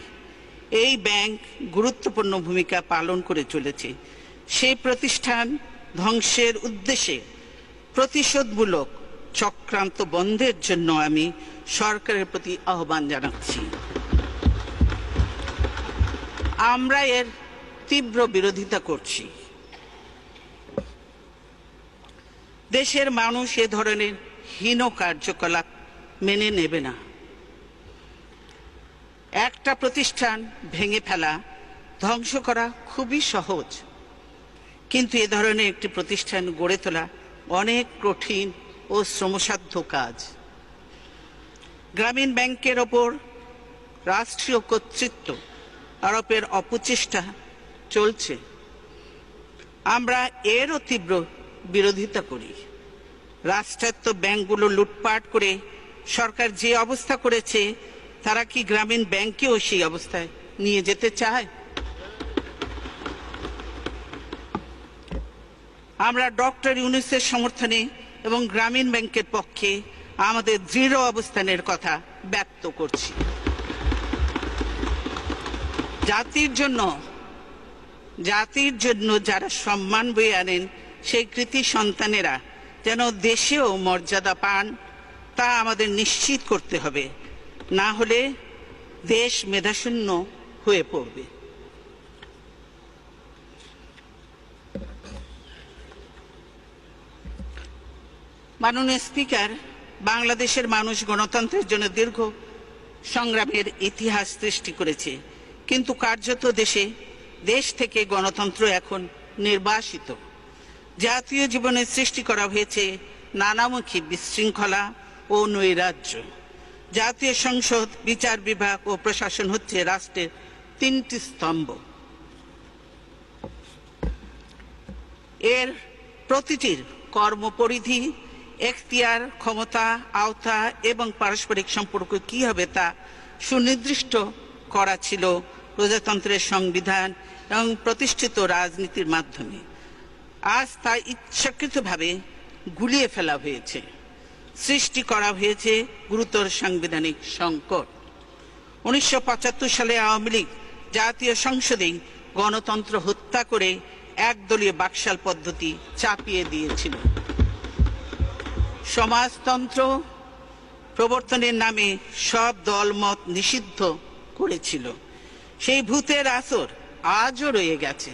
এই ব্যাংক গুরুত্বপূর্ণ ভূমিকা পালন করে চলেছে। সেই প্রতিষ্ঠান ধ্বংসের উদ্দেশ্যে প্রতিশোধমূলক চক্রান্ত বন্ধের জন্য আমি সরকারের প্রতি আহ্বান জানাচ্ছি। আমরা এর তীব্র বিরোধিতা করছি। দেশের মানুষ এ ধরনের হীন কার্যকলাপ মেনে নেবে না। একটা প্রতিষ্ঠান ভেঙে ফেলা, ধ্বংস করা খুবই সহজ, কিন্তু এ ধরনের একটি প্রতিষ্ঠান গড়ে তোলা অনেক কঠিন ও শ্রমসাধ্য কাজ। গ্রামীণ ব্যাংকের ওপর রাষ্ট্রীয় কর্তৃত্ব আরোপের অপচেষ্টা চলছে। আমরা এরও তীব্র বিরোধিতা করি। রাষ্ট্রায়ত্ত ব্যাংকগুলো লুটপাট করে সরকার যে অবস্থা করেছে, তারা কি গ্রামীণ ব্যাংকেও সেই অবস্থায় নিয়ে যেতে চায়? আমরা ডক্টর ইউনূসের সমর্থনে এবং গ্রামীণ ব্যাংকের পক্ষে আমাদের দৃঢ় অবস্থানের কথা ব্যক্ত করছি। জাতির জন্য যারা সম্মান বয়ে আনেন, সেই কৃতি সন্তানেরা যেন দেশেও মর্যাদা পান, তা আমাদের নিশ্চিত করতে হবে। না হলে দেশ মেধাশূন্য হয়ে পড়বে। মাননীয় স্পিকার, বাংলাদেশের মানুষ গণতন্ত্রের জন্য দীর্ঘ সংগ্রামের ইতিহাস সৃষ্টি করেছে, কিন্তু কার্যত দেশ থেকে গণতন্ত্র এখন নির্বাসিত। জাতীয় জীবনে সৃষ্টি করা হয়েছে নানামুখী বিশৃঙ্খলা ও নৈরাজ্য। জাতীয় সংসদ, বিচার বিভাগ ও প্রশাসন হচ্ছে রাষ্ট্রের 3টি স্তম্ভ। এর প্রতিটির কর্মপরিধি, এখতিয়ার, ক্ষমতা, আওতা এবং পারস্পরিক সম্পর্ক কি হবে তা সুনির্দিষ্ট করা ছিল প্রজাতন্ত্রের সংবিধান এবং প্রতিষ্ঠিত রাজনীতির মাধ্যমে। আজ তা ইচ্ছাকৃতভাবে গুলিয়ে ফেলা হয়েছে। সৃষ্টি করা হয়েছে গুরুতর সাংবিধানিক সংকট। 1975 সালে আওয়ামী লীগ জাতীয় সংসদেই গণতন্ত্র হত্যা করে একদলীয় বাকশাল পদ্ধতি চাপিয়ে দিয়েছিল। সমাজতন্ত্র প্রবর্তনের নামে সব দলমত নিষিদ্ধ করেছিল। সেই ভূতের আসর আজও রয়ে গেছে।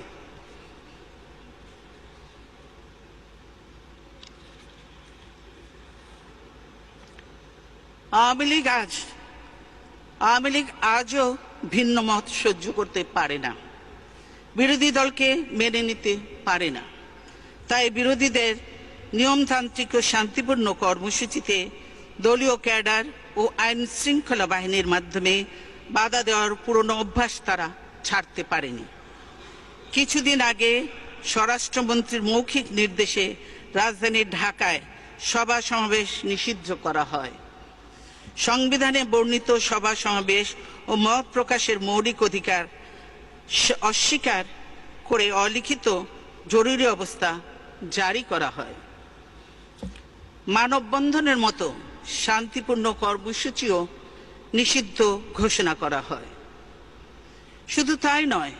আওয়ামী লীগ আজও ভিন্ন মত সহ্য করতে পারে না, বিরোধী দলকে মেনে নিতে পারে না। তাই বিরোধীদের নিয়মতান্ত্রিক ও শান্তিপূর্ণ কর্মসূচিতে দলীয় ক্যাডার ও আইন শৃঙ্খলা বাহিনীর মাধ্যমে বাধা দেওয়ার পুরনো অভ্যাস তারা ছাড়তে পারেনি। কিছুদিন আগে স্বরাষ্ট্রমন্ত্রীর মৌখিক নির্দেশে রাজধানী ঢাকায় সভা সমাবেশ নিষিদ্ধ করা হয়। সংবিধানে বর্ণিত সভা সমাবেশ ও মত প্রকাশের মৌলিক অধিকার অস্বীকার করে অলিখিত জরুরি অবস্থা জারি করা হয়। মানববন্ধনের মতো শান্তিপূর্ণ কর্মসূচিও নিষিদ্ধ ঘোষণা করা হয়। শুধু তাই নয়,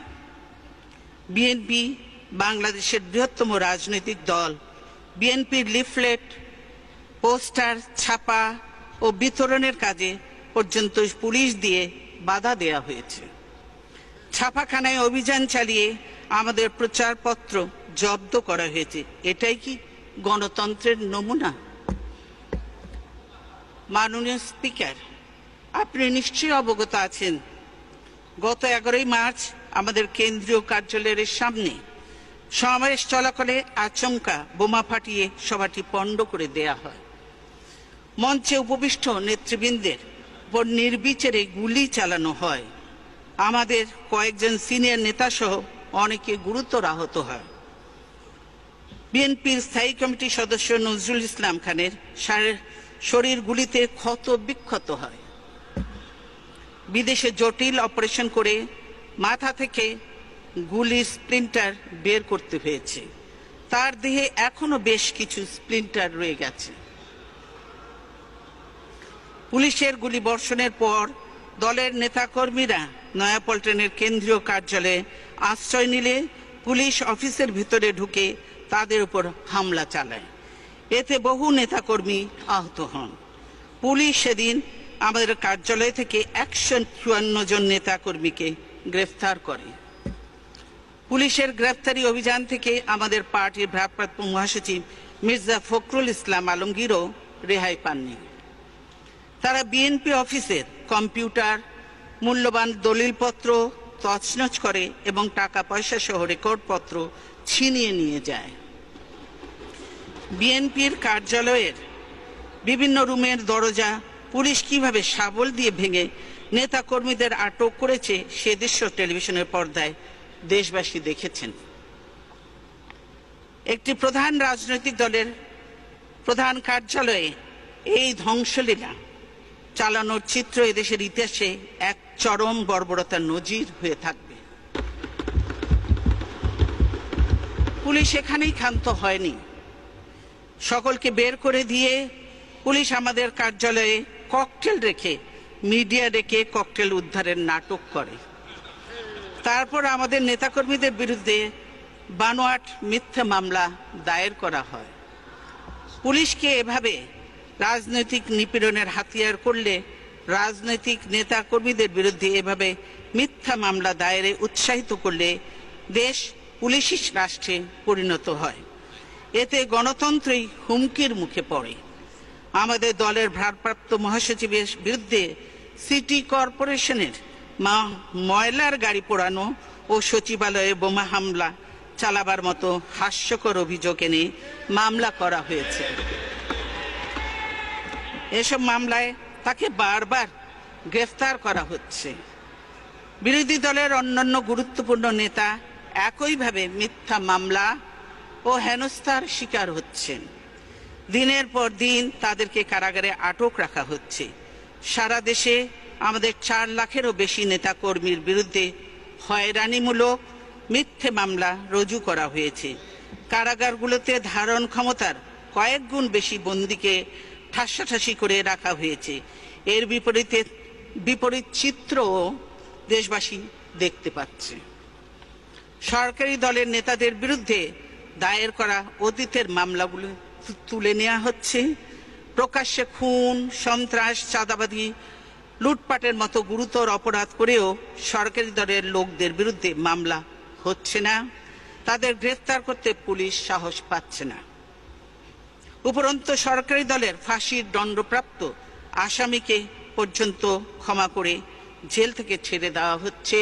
বিএনপি বাংলাদেশের বৃহত্তম রাজনৈতিক দল। বিএনপির লিফলেট, পোস্টার ছাপা ও বিতরণের কাজে পর্যন্ত পুলিশ দিয়ে বাধা দেয়া হয়েছে। ছাপাখানায় অভিযান চালিয়ে আমাদের প্রচারপত্র জব্দ করা হয়েছে। এটাই কি গণতন্ত্রের নমুনা? মাননীয় স্পিকার, আপনি নিশ্চয়ই অবগত আছেন, গত 11 মার্চ আমাদের কেন্দ্রীয় কার্যালয়ের সামনে সমাবেশ চলাকালে আচমকা বোমা ফাটিয়ে সভাটি পণ্ড করে দেয়া হয়। মঞ্চে উপবিষ্ট নেতৃবৃন্দের উপর নির্বিচারে গুলি চালানো হয়। আমাদের কয়েকজন সিনিয়র নেতা সহ অনেকে গুরুতর আহত হয়। বিএনপির স্থায়ী কমিটির সদস্য নজরুল ইসলাম খানের শরীর গুলিতে ক্ষত বিক্ষত হয়। বিদেশে জটিল অপারেশন করে মাথা থেকে গুলির স্প্লিন্টার বের করতে হয়েছে। তার দেহে এখনো বেশ কিছু স্প্লিন্টার রয়ে গেছে। পুলিশের গুলি বর্ষণের পর দলের নেতাকর্মীরা নয়াপল্টনের কেন্দ্রীয় কার্যালয়ে আশ্রয় নিলে পুলিশ অফিসের ভিতরে ঢুকে তাদের উপর হামলা চালায়। এতে বহু নেতাকর্মী আহত হন। পুলিশ সেদিন আমাদের কার্যালয় থেকে 154 জন নেতাকর্মীকে গ্রেফতার করে। পুলিশের গ্রেফতারি অভিযান থেকে আমাদের পার্টির ভারপ্রাপ্ত মহাসচিব মির্জা ফখরুল ইসলাম আলমগীরও রেহাই পাননি। তারা বিএনপি অফিসের কম্পিউটার, মূল্যবান দলিলপত্র তছনছ করে এবং টাকা পয়সা সহ রেকর্ডপত্র ছিনিয়ে নিয়ে যায়। বিএনপির কার্যালয়ের বিভিন্ন রুমের দরজা পুলিশ কিভাবে শাবল দিয়ে ভেঙে নেতাকর্মীদের আটক করেছে সে দৃশ্য টেলিভিশনের পর্দায় দেশবাসী দেখেছেন। একটি প্রধান রাজনৈতিক দলের প্রধান কার্যালয়ে এই ধ্বংসলীলা চালানোর চিত্র এদেশের ইতিহাসে এক চরম বর্বরতার নজির হয়ে থাকবে। পুলিশ এখানেই ক্ষান্ত হয়নি। সকলকে বের করে দিয়ে পুলিশ আমাদের কার্যালয়ে ককটেল রেখে মিডিয়া ডেকে ককটেল উদ্ধারের নাটক করে। তারপর আমাদের নেতাকর্মীদের বিরুদ্ধে বানোয়াট মিথ্যা মামলা দায়ের করা হয়। পুলিশকে এভাবে রাজনৈতিক নিপীড়নের হাতিয়ার করলে রাজনৈতিক নেতাকর্মীদের বিরুদ্ধে এভাবে মিথ্যা মামলা দায়েরে উৎসাহিত করলে দেশ পুলিশি রাষ্ট্রে পরিণত হয়। এতে গণতন্ত্রই হুমকির মুখে পড়ে। আমাদের দলের ভারপ্রাপ্ত মহাসচিবের বিরুদ্ধে সিটি কর্পোরেশনের ময়লার গাড়ি পোড়ানো ও সচিবালয়ে বোমা হামলা চালাবার মতো হাস্যকর অভিযোগ এনে মামলা করা হয়েছে। এসব মামলায় তাকে বারবার গ্রেফতার করা হচ্ছে। বিরোধী দলের অন্যান্য গুরুত্বপূর্ণ নেতা একইভাবে মিথ্যা মামলা ও হেনস্থার শিকার হচ্ছেন। দিনের পর দিন তাদেরকে কারাগারে আটক রাখা হচ্ছে। সারা দেশে আমাদের 4 লাখেরও বেশি নেতাকর্মীর বিরুদ্ধে হয়রানিমূলক মিথ্যে মামলা রুজু করা হয়েছে। কারাগারগুলোতে ধারণ ক্ষমতার কয়েক গুণ বেশি বন্দীকে ঠাসাঠাসি করে রাখা হয়েছে। এর বিপরীত চিত্রও দেশবাসী দেখতে পাচ্ছে। সরকারি দলের নেতাদের বিরুদ্ধে দায়ের করা অতীতের মামলাগুলো তুলে নেওয়া হচ্ছে। প্রকাশ্যে খুন, সন্ত্রাস, চাঁদাবাজি, লুটপাটের মতো গুরুতর অপরাধ করেও সরকারি দলের লোকদের বিরুদ্ধে মামলা হচ্ছে না, তাদের গ্রেফতার করতে পুলিশ সাহস পাচ্ছে না। উপরন্তু সরকারি দলের ফাঁসির দণ্ডপ্রাপ্ত আসামিকে পর্যন্ত ক্ষমা করে জেল থেকে ছেড়ে দেওয়া হচ্ছে।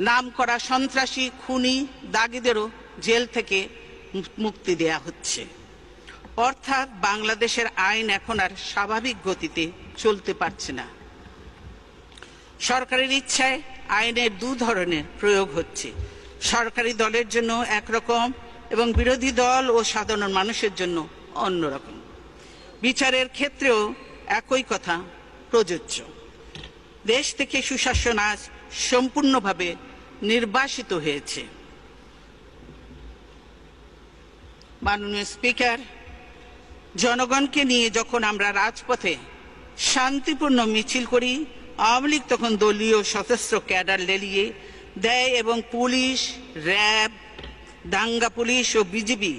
নামকরা সন্ত্রাসী, খুনি, দাগীদেরও জেল থেকে মুক্তি দেয়া হচ্ছে। অর্থাৎ বাংলাদেশের আইন এখন আর স্বাভাবিক গতিতে চলতে পারছে না। সরকারের ইচ্ছায় আইনের দু ধরনের প্রয়োগ হচ্ছে, সরকারি দলের জন্য একরকম এবং বিরোধী দল ও সাধারণ মানুষের জন্য অন্যরকম। বিচারের ক্ষেত্রেও একই কথা প্রযোজ্য। দেশ থেকে সুশাসন আজ সম্পূর্ণভাবে নির্বাসিত হয়েছে। মাননীয় স্পিকার, জনগণকে নিয়ে যখন আমরা রাজপথে শান্তিপূর্ণ মিছিল করি, আওয়ামী লীগ তখন দলীয় সশস্ত্র ক্যাডার লেলিয়ে দেয় এবং পুলিশ, র্যাব, দাঙ্গা পুলিশ ও বিজিবি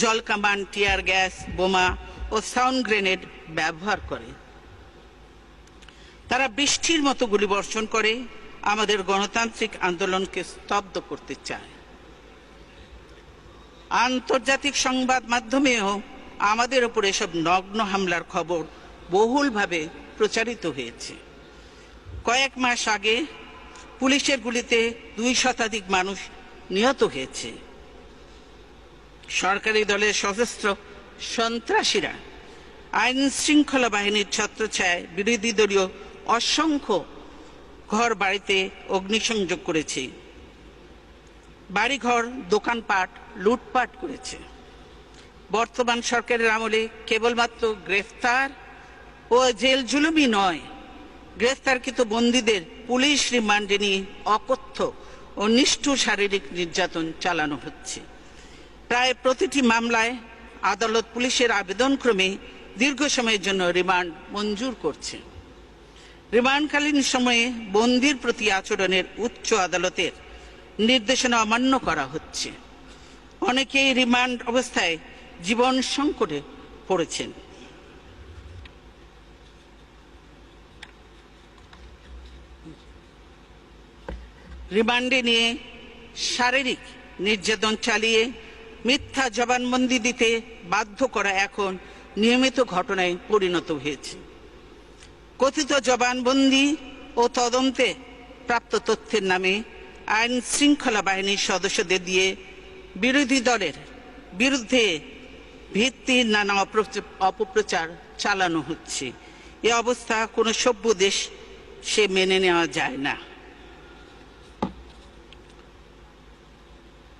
জলকামান, টিয়ার গ্যাস, বোমা ও সাউন্ড গ্রেনেড ব্যবহার করে। তারা বৃষ্টির মতো গুলিবর্ষণ করে আমাদের গণতান্ত্রিক আন্দোলনকে স্তব্ধ করতে চায়। আন্তর্জাতিক সংবাদ মাধ্যমেও আমাদের উপর এসব নগ্ন হামলার খবর বহুলভাবে প্রচারিত হয়েছে। কয়েক মাস আগে পুলিশের গুলিতে 2 শতাধিক মানুষ নিহত হয়েছে। সরকারি দলের সশস্ত্র সন্ত্রাসীরা আইন শৃঙ্খলা বাহিনীর ছত্রছায়ায় বিরোধী দলীয় অসংখ্য ঘর বাড়িতে অগ্নিসংযোগ করেছে, বাড়িঘর, দোকানপাট লুটপাট করেছে। বর্তমান সরকারের আমলে কেবলমাত্র গ্রেফতার ও জেল জুলুমই নয়, গ্রেফতারকৃত বন্দীদের পুলিশ রিমান্ডে নিয়ে অকথ্য ও নিষ্ঠুর শারীরিক নির্যাতন চালানো হচ্ছে। প্রায় প্রতিটি মামলায় আদালত পুলিশের আবেদনক্রমে দীর্ঘ সময়ের জন্য রিমান্ড মঞ্জুর করছে। রিমান্ডকালীন সময়ে বন্দীর প্রতি আচরণের উচ্চ আদালতের নির্দেশনা অমান্য করা হচ্ছে। অনেকেই রিমান্ড অবস্থায় জীবন সংকটে পড়েছেন। রিমান্ডে নিয়ে শারীরিক নির্যাতন চালিয়ে মিথ্যা জবানবন্দি দিতে বাধ্য করা এখন নিয়মিত ঘটনায় পরিণত হয়েছে। কথিত জবানবন্দি ও তদন্তে প্রাপ্ত তথ্যের নামে আইন শৃঙ্খলা বাহিনীর সদস্যদের দিয়ে বিরোধী দলের বিরুদ্ধে ভিত্তির নানা অপপ্রচার চালানো হচ্ছে। এ অবস্থা কোনো সভ্য দেশ সে মেনে নেওয়া যায় না।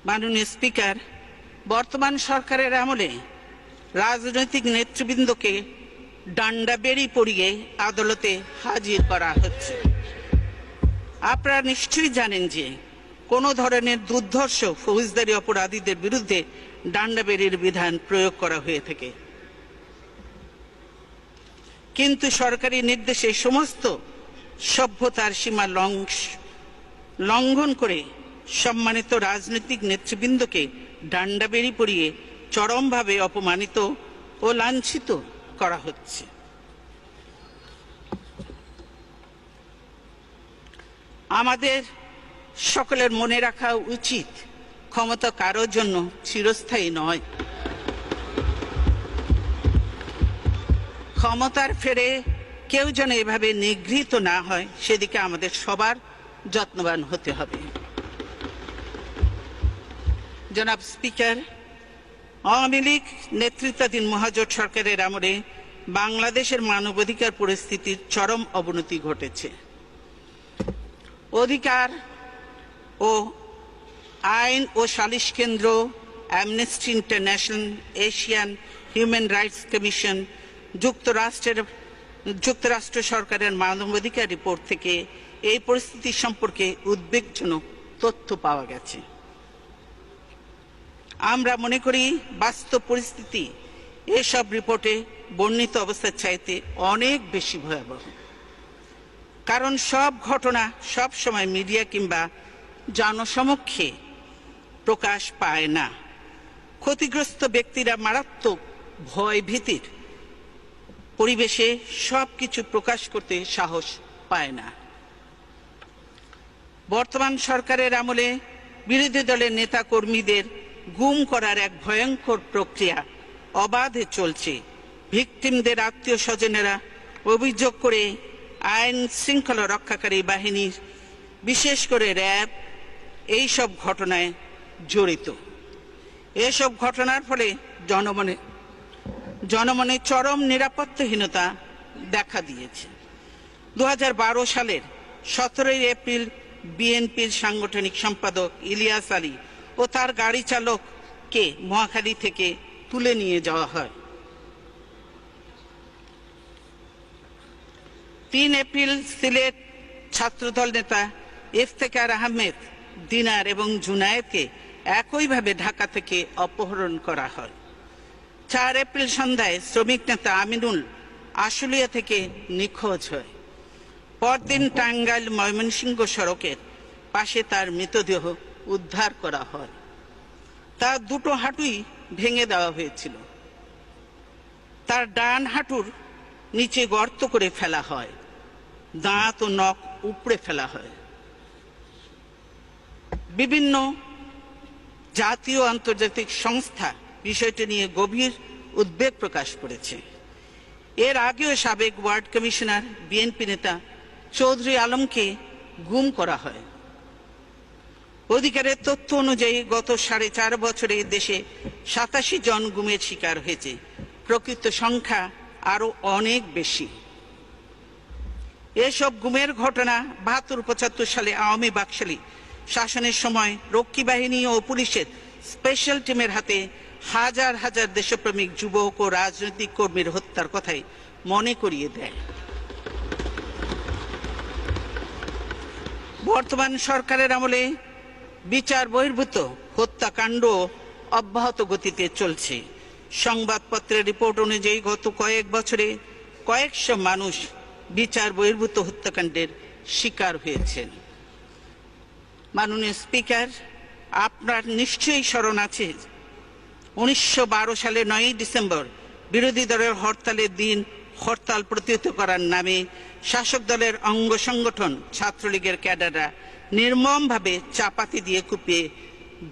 মাননীয় স্পিকার, বর্তমান সরকারের আমলে রাজনৈতিক নেতৃবৃন্দকে ডান্ডা বেড়ি পরিয়ে আদালতে হাজির করা হচ্ছে। আপনারা নিশ্চয়ই জানেন যে কোনো ধরনের দুর্ধর্ষ ফৌজদারি অপরাধীদের বিরুদ্ধে ডান্ডা বেড়ির বিধান প্রয়োগ করা হয়ে থাকে, কিন্তু সরকারি নির্দেশে সমস্ত সভ্যতার সীমা লঙ্ঘন করে সম্মানিত রাজনৈতিক নেতৃবৃন্দকে ডান্ডা বেড়ি পরিয়ে চরমভাবে অপমানিত ও লাঞ্ছিত করা হচ্ছে। আমাদের সকলের মনে রাখা উচিত, ক্ষমতা কারোর জন্য চিরস্থায়ী নয়। ক্ষমতার ফেরে কেউ যেন এভাবে নিগৃহীত না হয়, সেদিকে আমাদের সবার যত্নবান হতে হবে। জনাব স্পিকার, আওয়ামী লীগ নেতৃত্বাধীন মহাজোট সরকারের আমলে বাংলাদেশের মানবাধিকার পরিস্থিতির চরম অবনতি ঘটেছে। অধিকার ও আইন ও সালিশ কেন্দ্র, amnesty international, Asian human rights commission, যুক্তরাষ্ট্র সরকারের মানবাধিকার রিপোর্ট থেকে এই পরিস্থিতি সম্পর্কে উদ্বেগজনক তথ্য পাওয়া গেছে। আমরা মনে করি বাস্তব পরিস্থিতি এসব রিপোর্টে বর্ণিত অবস্থার চাইতে অনেক বেশি ভয়াবহ। কারণ সব ঘটনা সব সময় মিডিয়া কিংবা জনসমক্ষে প্রকাশ পায় না। ক্ষতিগ্রস্ত ব্যক্তিরা মারাত্মক ভয় ভীতির পরিবেশে সবকিছু প্রকাশ করতে সাহস পায় না। বর্তমান সরকারের আমলে বিরোধী দলের নেতা কর্মীদের গুম করার এক ভয়ঙ্কর প্রক্রিয়া অবাধে চলছে। ভিকটিমদের আত্মীয় স্বজনেরা অভিযোগ করে আইন শৃঙ্খলা রক্ষাকারী বাহিনীর, বিশেষ করে র্যাব, এইসব ঘটনায় জড়িত। এসব ঘটনার ফলে জনমনে চরম নিরাপত্তাহীনতা দেখা দিয়েছে। 2012 সালের 17 এপ্রিল বিএনপির সাংগঠনিক সম্পাদক ইলিয়াস আলী ও তার গাড়ি চালককে মহাখালী থেকে তুলে নিয়ে যাওয়া হয়। 3 এপ্রিল সিলেট ছাত্রদল নেতা ইফতেখার আহমেদ, দিনার এবং জুনায়েদকে একইভাবে ঢাকা থেকে অপহরণ করা হয়। 4 এপ্রিল সন্ধ্যায় শ্রমিক নেতা আমিনুল আশুলিয়া থেকে নিখোঁজ হয়। পরদিন টাঙ্গাইল ময়মনসিংহ সড়কের পাশে তার মৃতদেহ উদ্ধার করা হয়। তার দুটো হাঁটুই ভেঙে দেওয়া হয়েছিল। তার ডান হাঁটুর নিচে গর্ত করে ফেলা হয়, দাঁত ও নখ উপড়ে ফেলা হয়। বিভিন্ন জাতীয় আন্তর্জাতিক সংস্থা বিষয়টি নিয়ে গভীর উদ্বেগ প্রকাশ করেছে। এর আগেও সাবেক ওয়ার্ড কমিশনার বিএনপি নেতা চৌধুরী আলমকে গুম করা হয়। অধিকারের তথ্য অনুযায়ী গত 4.5 বছরে দেশে 87 জন গুমের শিকার হয়েছে। প্রকৃত সংখ্যা আরো অনেক বেশি। এসব গুমের ঘটনা 72-75 সালে আওয়ামী বাকশালী শাসনের সময় রক্ষী বাহিনী ও পুলিশের স্পেশাল টিমের হাতে হাজার হাজার দেশপ্রেমিক যুবক ও রাজনৈতিক কর্মীর হত্যার কথাই মনে করিয়ে দেয়। বর্তমান সরকারের আমলে বিচার বহির্ভূত হত্যাকাণ্ড অব্যাহত গতিতে চলছে। সংবাদপত্রের রিপোর্ট অনুযায়ী গত কয়েক বছরে কয়েকশো মানুষ বিচার বহির্ভূত হত্যাকাণ্ডের শিকার হয়েছেন। মাননীয় স্পিকার, আপনার নিশ্চয়ই স্মরণ আছে 1912 সালে 9 ডিসেম্বর বিরোধী দলের হরতালের দিন হরতাল প্রতিহত করার নামে শাসক দলের অঙ্গ সংগঠন ছাত্রলীগের ক্যাডাররা নির্মমভাবে চাপাতি দিয়ে কুপিয়ে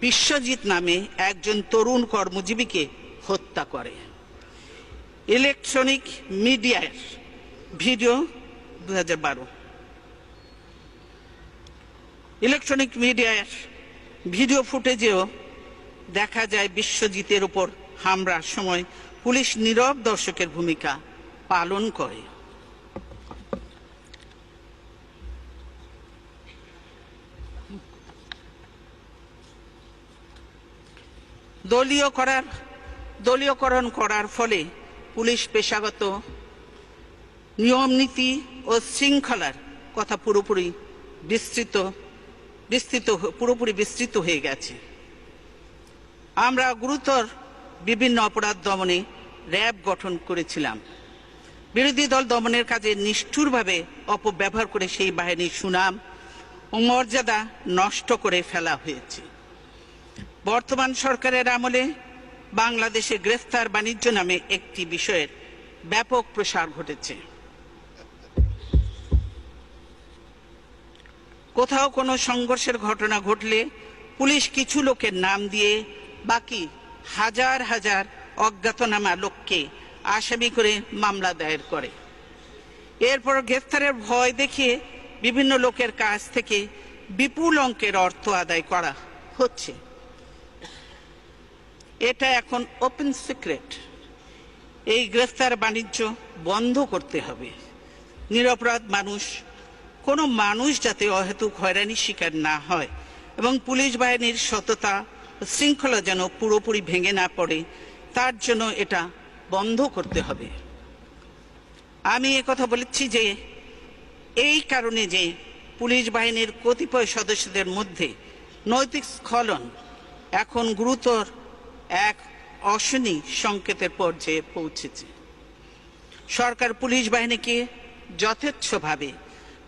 বিশ্বজিৎ নামে একজন তরুণ কর্মজীবীকে হত্যা করে। ইলেকট্রনিক মিডিয়ার ভিডিও 2012 ইলেকট্রনিক মিডিয়ার ভিডিও ফুটেজেও দেখা যায় বিশ্বজিতের উপর হামলার সময় পুলিশ নীরব দর্শকের ভূমিকা পালন করে। দলীয়করণ করার ফলে পুলিশ পেশাগত নিয়ম নীতি ও শৃঙ্খলার কথা পুরোপুরি বিস্তৃত হয়ে গেছে। আমরা গুরুতর বিভিন্ন অপরাধ দমনে র্যাব গঠন করেছিলাম। বিরোধী দল দমনের কাজে নিষ্ঠুরভাবে অপব্যবহার করে সেই বাহিনীর সুনাম ও মর্যাদা নষ্ট করে ফেলা হয়েছে। বর্তমান সরকারের আমলে বাংলাদেশে গ্রেফতার বাণিজ্য নামে একটি বিষয়ের ব্যাপক প্রসার ঘটেছে। কোথাও কোনো সংঘর্ষের ঘটনা ঘটলে পুলিশ কিছু লোকের নাম দিয়ে বাকি হাজার হাজার অজ্ঞাতনামা লোককে আসামি করে মামলা দায়ের করে। এরপর গ্রেফতারের ভয় দেখিয়ে বিভিন্ন লোকের কাছ থেকে বিপুল অঙ্কের অর্থ আদায় করা হচ্ছে। এটা এখন ওপেন সিক্রেট। এই গ্রেফতার বাণিজ্য বন্ধ করতে হবে। নিরপরাধ কোনো মানুষ যাতে অহেতুক হয়রানির শিকার না হয় এবং পুলিশ বাহিনীর সততা ও শৃঙ্খলা যেন পুরোপুরি ভেঙে না পড়ে, তার জন্য এটা বন্ধ করতে হবে। আমি কথা বলেছি যে এই কারণে যে পুলিশ বাহিনীর কতিপয় সদস্যদের মধ্যে নৈতিক স্খলন এখন গুরুতর এক অশনি সংকেতের পর্যায়ে পৌঁছেছে। সরকার পুলিশ বাহিনীকে যথেচ্ছভাবে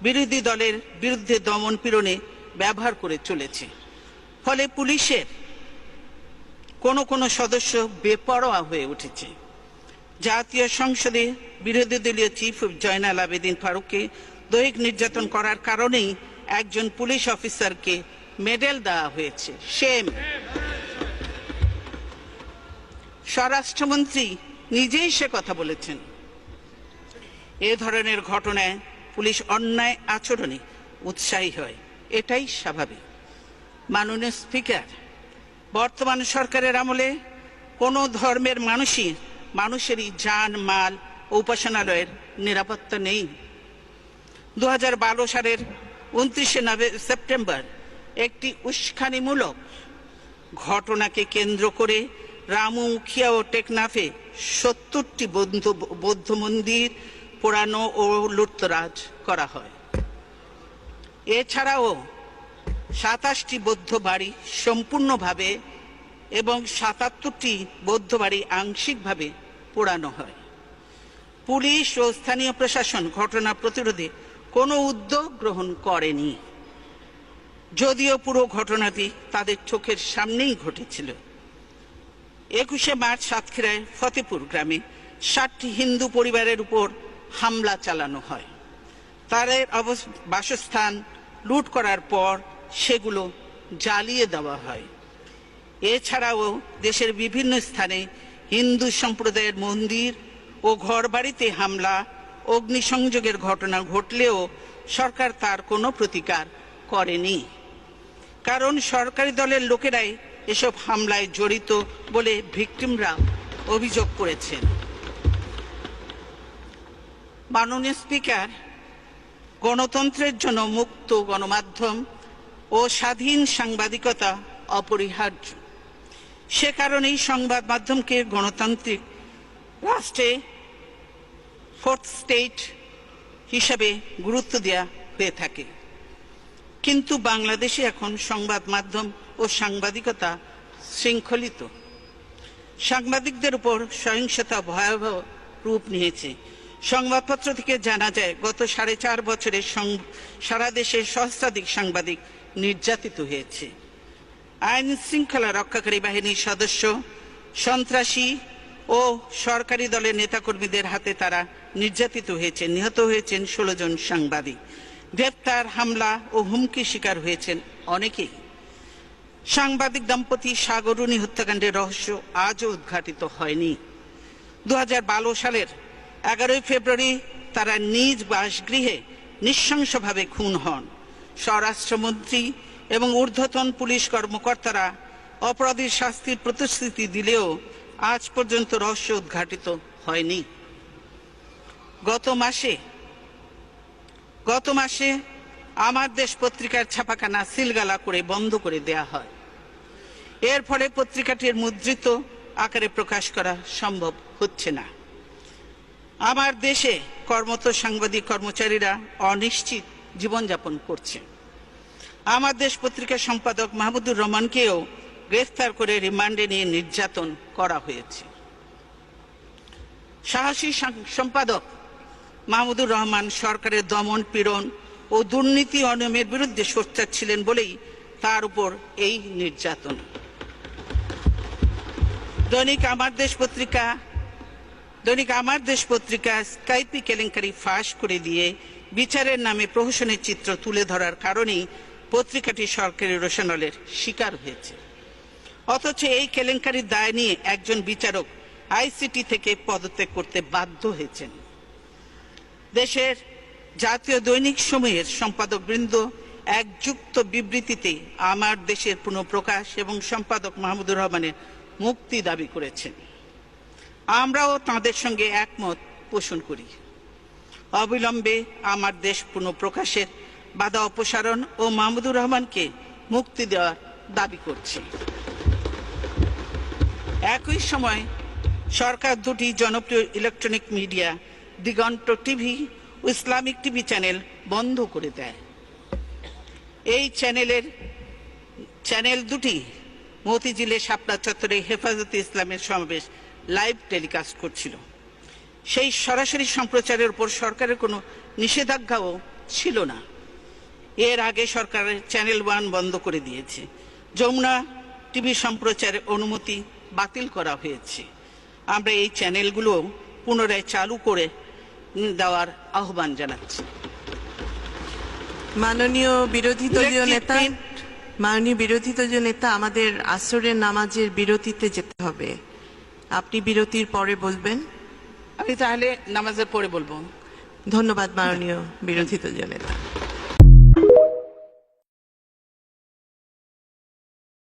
বিরোধী দলের বিরুদ্ধে দমন পীড়নে ব্যবহার করে চলেছে। ফলে পুলিশের কোনো সদস্য বেপরোয়া হয়ে উঠেছে। জাতীয় সংসদে বিরোধী দলীয় চিফ হুইপ জয়নাল আবেদিন ফারুককে দৈহিক নির্যাতন করার কারণেই একজন পুলিশ অফিসারকে মেডেল দেওয়া হয়েছে। সেম। স্বরাষ্ট্রমন্ত্রী নিজেই সে কথা বলেছেন। এ ধরনের ঘটনায় পুলিশ অন্যায় আচরণে উৎসাহী হয়, এটাই স্বাভাবিক। মাননীয় স্পিকার, বর্তমান সরকারের আমলে কোনো ধর্মের মানুষেরই জান মাল ও উপাসনালয়ের নিরাপত্তা নেই। 2012 সালের 29 সেপ্টেম্বর একটি উস্কানিমূলক ঘটনাকে কেন্দ্র করে রামু মুখিয়া ও টেকনাফে 70টি বৌদ্ধ মন্দির পোড়ানো ও লুটতরাজ করা হয়। এছাড়াও 27টি বৌদ্ধ বাড়ি সম্পূর্ণভাবে এবং 77টি বৌদ্ধ বাড়ি আংশিকভাবে পোড়ানো হয়। পুলিশ ও স্থানীয় প্রশাসন ঘটনা প্রতিরোধে কোনো উদ্যোগ গ্রহণ করেনি, যদিও পুরো ঘটনাটি তাদের চোখের সামনেই ঘটেছিল। 21 মার্চ সাতক্ষীরায় ফতেপুর গ্রামে 60টি হিন্দু পরিবারের উপর হামলা চালানো হয়। তাদের বাসস্থান লুট করার পর সেগুলো জ্বালিয়ে দেওয়া হয়। এছাড়াও দেশের বিভিন্ন স্থানে হিন্দু সম্প্রদায়ের মন্দির ও ঘরবাড়িতে হামলা, অগ্নিসংযোগের ঘটনা ঘটলেও সরকার তার কোনো প্রতিকার করেনি, কারণ সরকারি দলের লোকেরাই এসব হামলায় জড়িত বলে ভিকটিমরা অভিযোগ করেছেন। মাননীয় স্পিকার, গণতন্ত্রের জন্য মুক্ত গণমাধ্যম ও স্বাধীন সাংবাদিকতা অপরিহার্য। সে কারণেই সংবাদ মাধ্যমকে গণতান্ত্রিক রাষ্ট্রে ফোর্থ স্টেট হিসাবে গুরুত্ব দেওয়া হয়ে থাকে। কিন্তু বাংলাদেশে এখন সংবাদ মাধ্যম ও সাংবাদিকতা শৃঙ্খলিত। সাংবাদিকদের উপর সহিংসতা ভয়াবহ রূপ নিয়েছে। সংবাদপত্র থেকে জানা যায়, গত 4.5 বছরে সারা দেশে সহস্রাধিক সাংবাদিক নির্যাতিত হয়েছে। আইন শৃঙ্খলা রক্ষাকারী বাহিনীর সদস্য, সন্ত্রাসী ও সরকারি দলের নেতাকর্মীদের হাতে তারা নির্যাতিত হয়েছেন। নিহত হয়েছেন 16 জন সাংবাদিক। গ্রেপ্তার, হামলা ও হুমকি শিকার হয়েছেন অনেকেই। সাংবাদিক দম্পতি সাগরুনি হত্যাকাণ্ডের রহস্য আজও উদ্ঘাটিত হয়নি। 2012 সালের 11 ফেব্রুয়ারি তারা নিজ বাসগৃহে নৃশংসভাবে খুন হন। স্বরাষ্ট্রমন্ত্রী এবং ঊর্ধ্বতন পুলিশ কর্মকর্তারা অপরাধীর শাস্তির প্রতিশ্রুতি দিলেও আজ পর্যন্ত রহস্য উদ্ঘাটিত হয়নি। গত মাসে আমার দেশ পত্রিকার ছাপাখানা সিলগালা করে বন্ধ করে দেয়া হয়। এর ফলে পত্রিকাটির মুদ্রিত আকারে প্রকাশ করা সম্ভব হচ্ছে না। আমার দেশে কর্মরত সাংবাদিক কর্মচারীরা অনিশ্চিত জীবনযাপন করছে। আমার দেশ পত্রিকার সম্পাদক মাহমুদুর রহমানকেও গ্রেফতার করে রিমান্ডে নিয়ে নির্যাতন করা হয়েছে। সাহসী সম্পাদক মাহমুদুর রহমান সরকারের দমন পীড়ন ও দুর্নীতি অনিয়মের বিরুদ্ধে সোচ্চার ছিলেন বলেই তার উপর এই নির্যাতন। দৈনিক আমার দেশ পত্রিকা স্কাইপি কেলেঙ্কারি ফাঁস করে দিয়ে বিচারের নামে প্রহসনের চিত্র তুলে ধরার কারণেই পত্রিকাটি সরকারি রোষানলের শিকার হয়েছে। অথচ এই কেলেঙ্কারির দায় নিয়ে একজন বিচারক আইসিটি থেকে পদত্যাগ করতে বাধ্য হয়েছেন। দেশের জাতীয় দৈনিক সময়ের সম্পাদকবৃন্দ এক যুক্ত বিবৃতিতে আমার দেশের পুনঃপ্রকাশ এবং সম্পাদক মাহমুদুর রহমানের মুক্তি দাবি করেছেন। আমরাও তাঁদের সঙ্গে একমত পোষণ করি। অবিলম্বে আমার দেশ পুনঃপ্রকাশের বাধা অপসারণ ও মাহমুদুর রহমানকে মুক্তি দেওয়ার দাবি করছি। একই সময় সরকার দুটি জনপ্রিয় ইলেকট্রনিক মিডিয়া দিগন্ত টিভি ও ইসলামিক টিভি চ্যানেল বন্ধ করে দেয়। এই চ্যানেল দুটি মতিঝিলে শাপলা চত্বরে হেফাজতে ইসলামের সমাবেশ লাইভ টেলিকাস্ট করছিল। সেই সরাসরি সম্প্রচারের উপর সরকারের কোনো নিষেধাজ্ঞাও ছিল না। এর আগে সরকারের চ্যানেল 1 বন্ধ করে দিয়েছে। যমুনা টিভি সম্প্রচারের অনুমতি বাতিল করা হয়েছে। আমরা এই চ্যানেলগুলো পুনরায় চালু করে দেওয়ার আহ্বান জানাচ্ছি। মাননীয় বিরোধী দলীয় Electric নেতা, print, মাননীয় বিরোধী দলীয় নেতা, আমাদের আসরের নামাজের বিরতিতে যেতে হবে। আপনি বিরতির পরে বলবেন। আমি তাহলে নামাজের পরে বলবো। ধন্যবাদ মাননীয় বিরোধী দলীয় নেতা।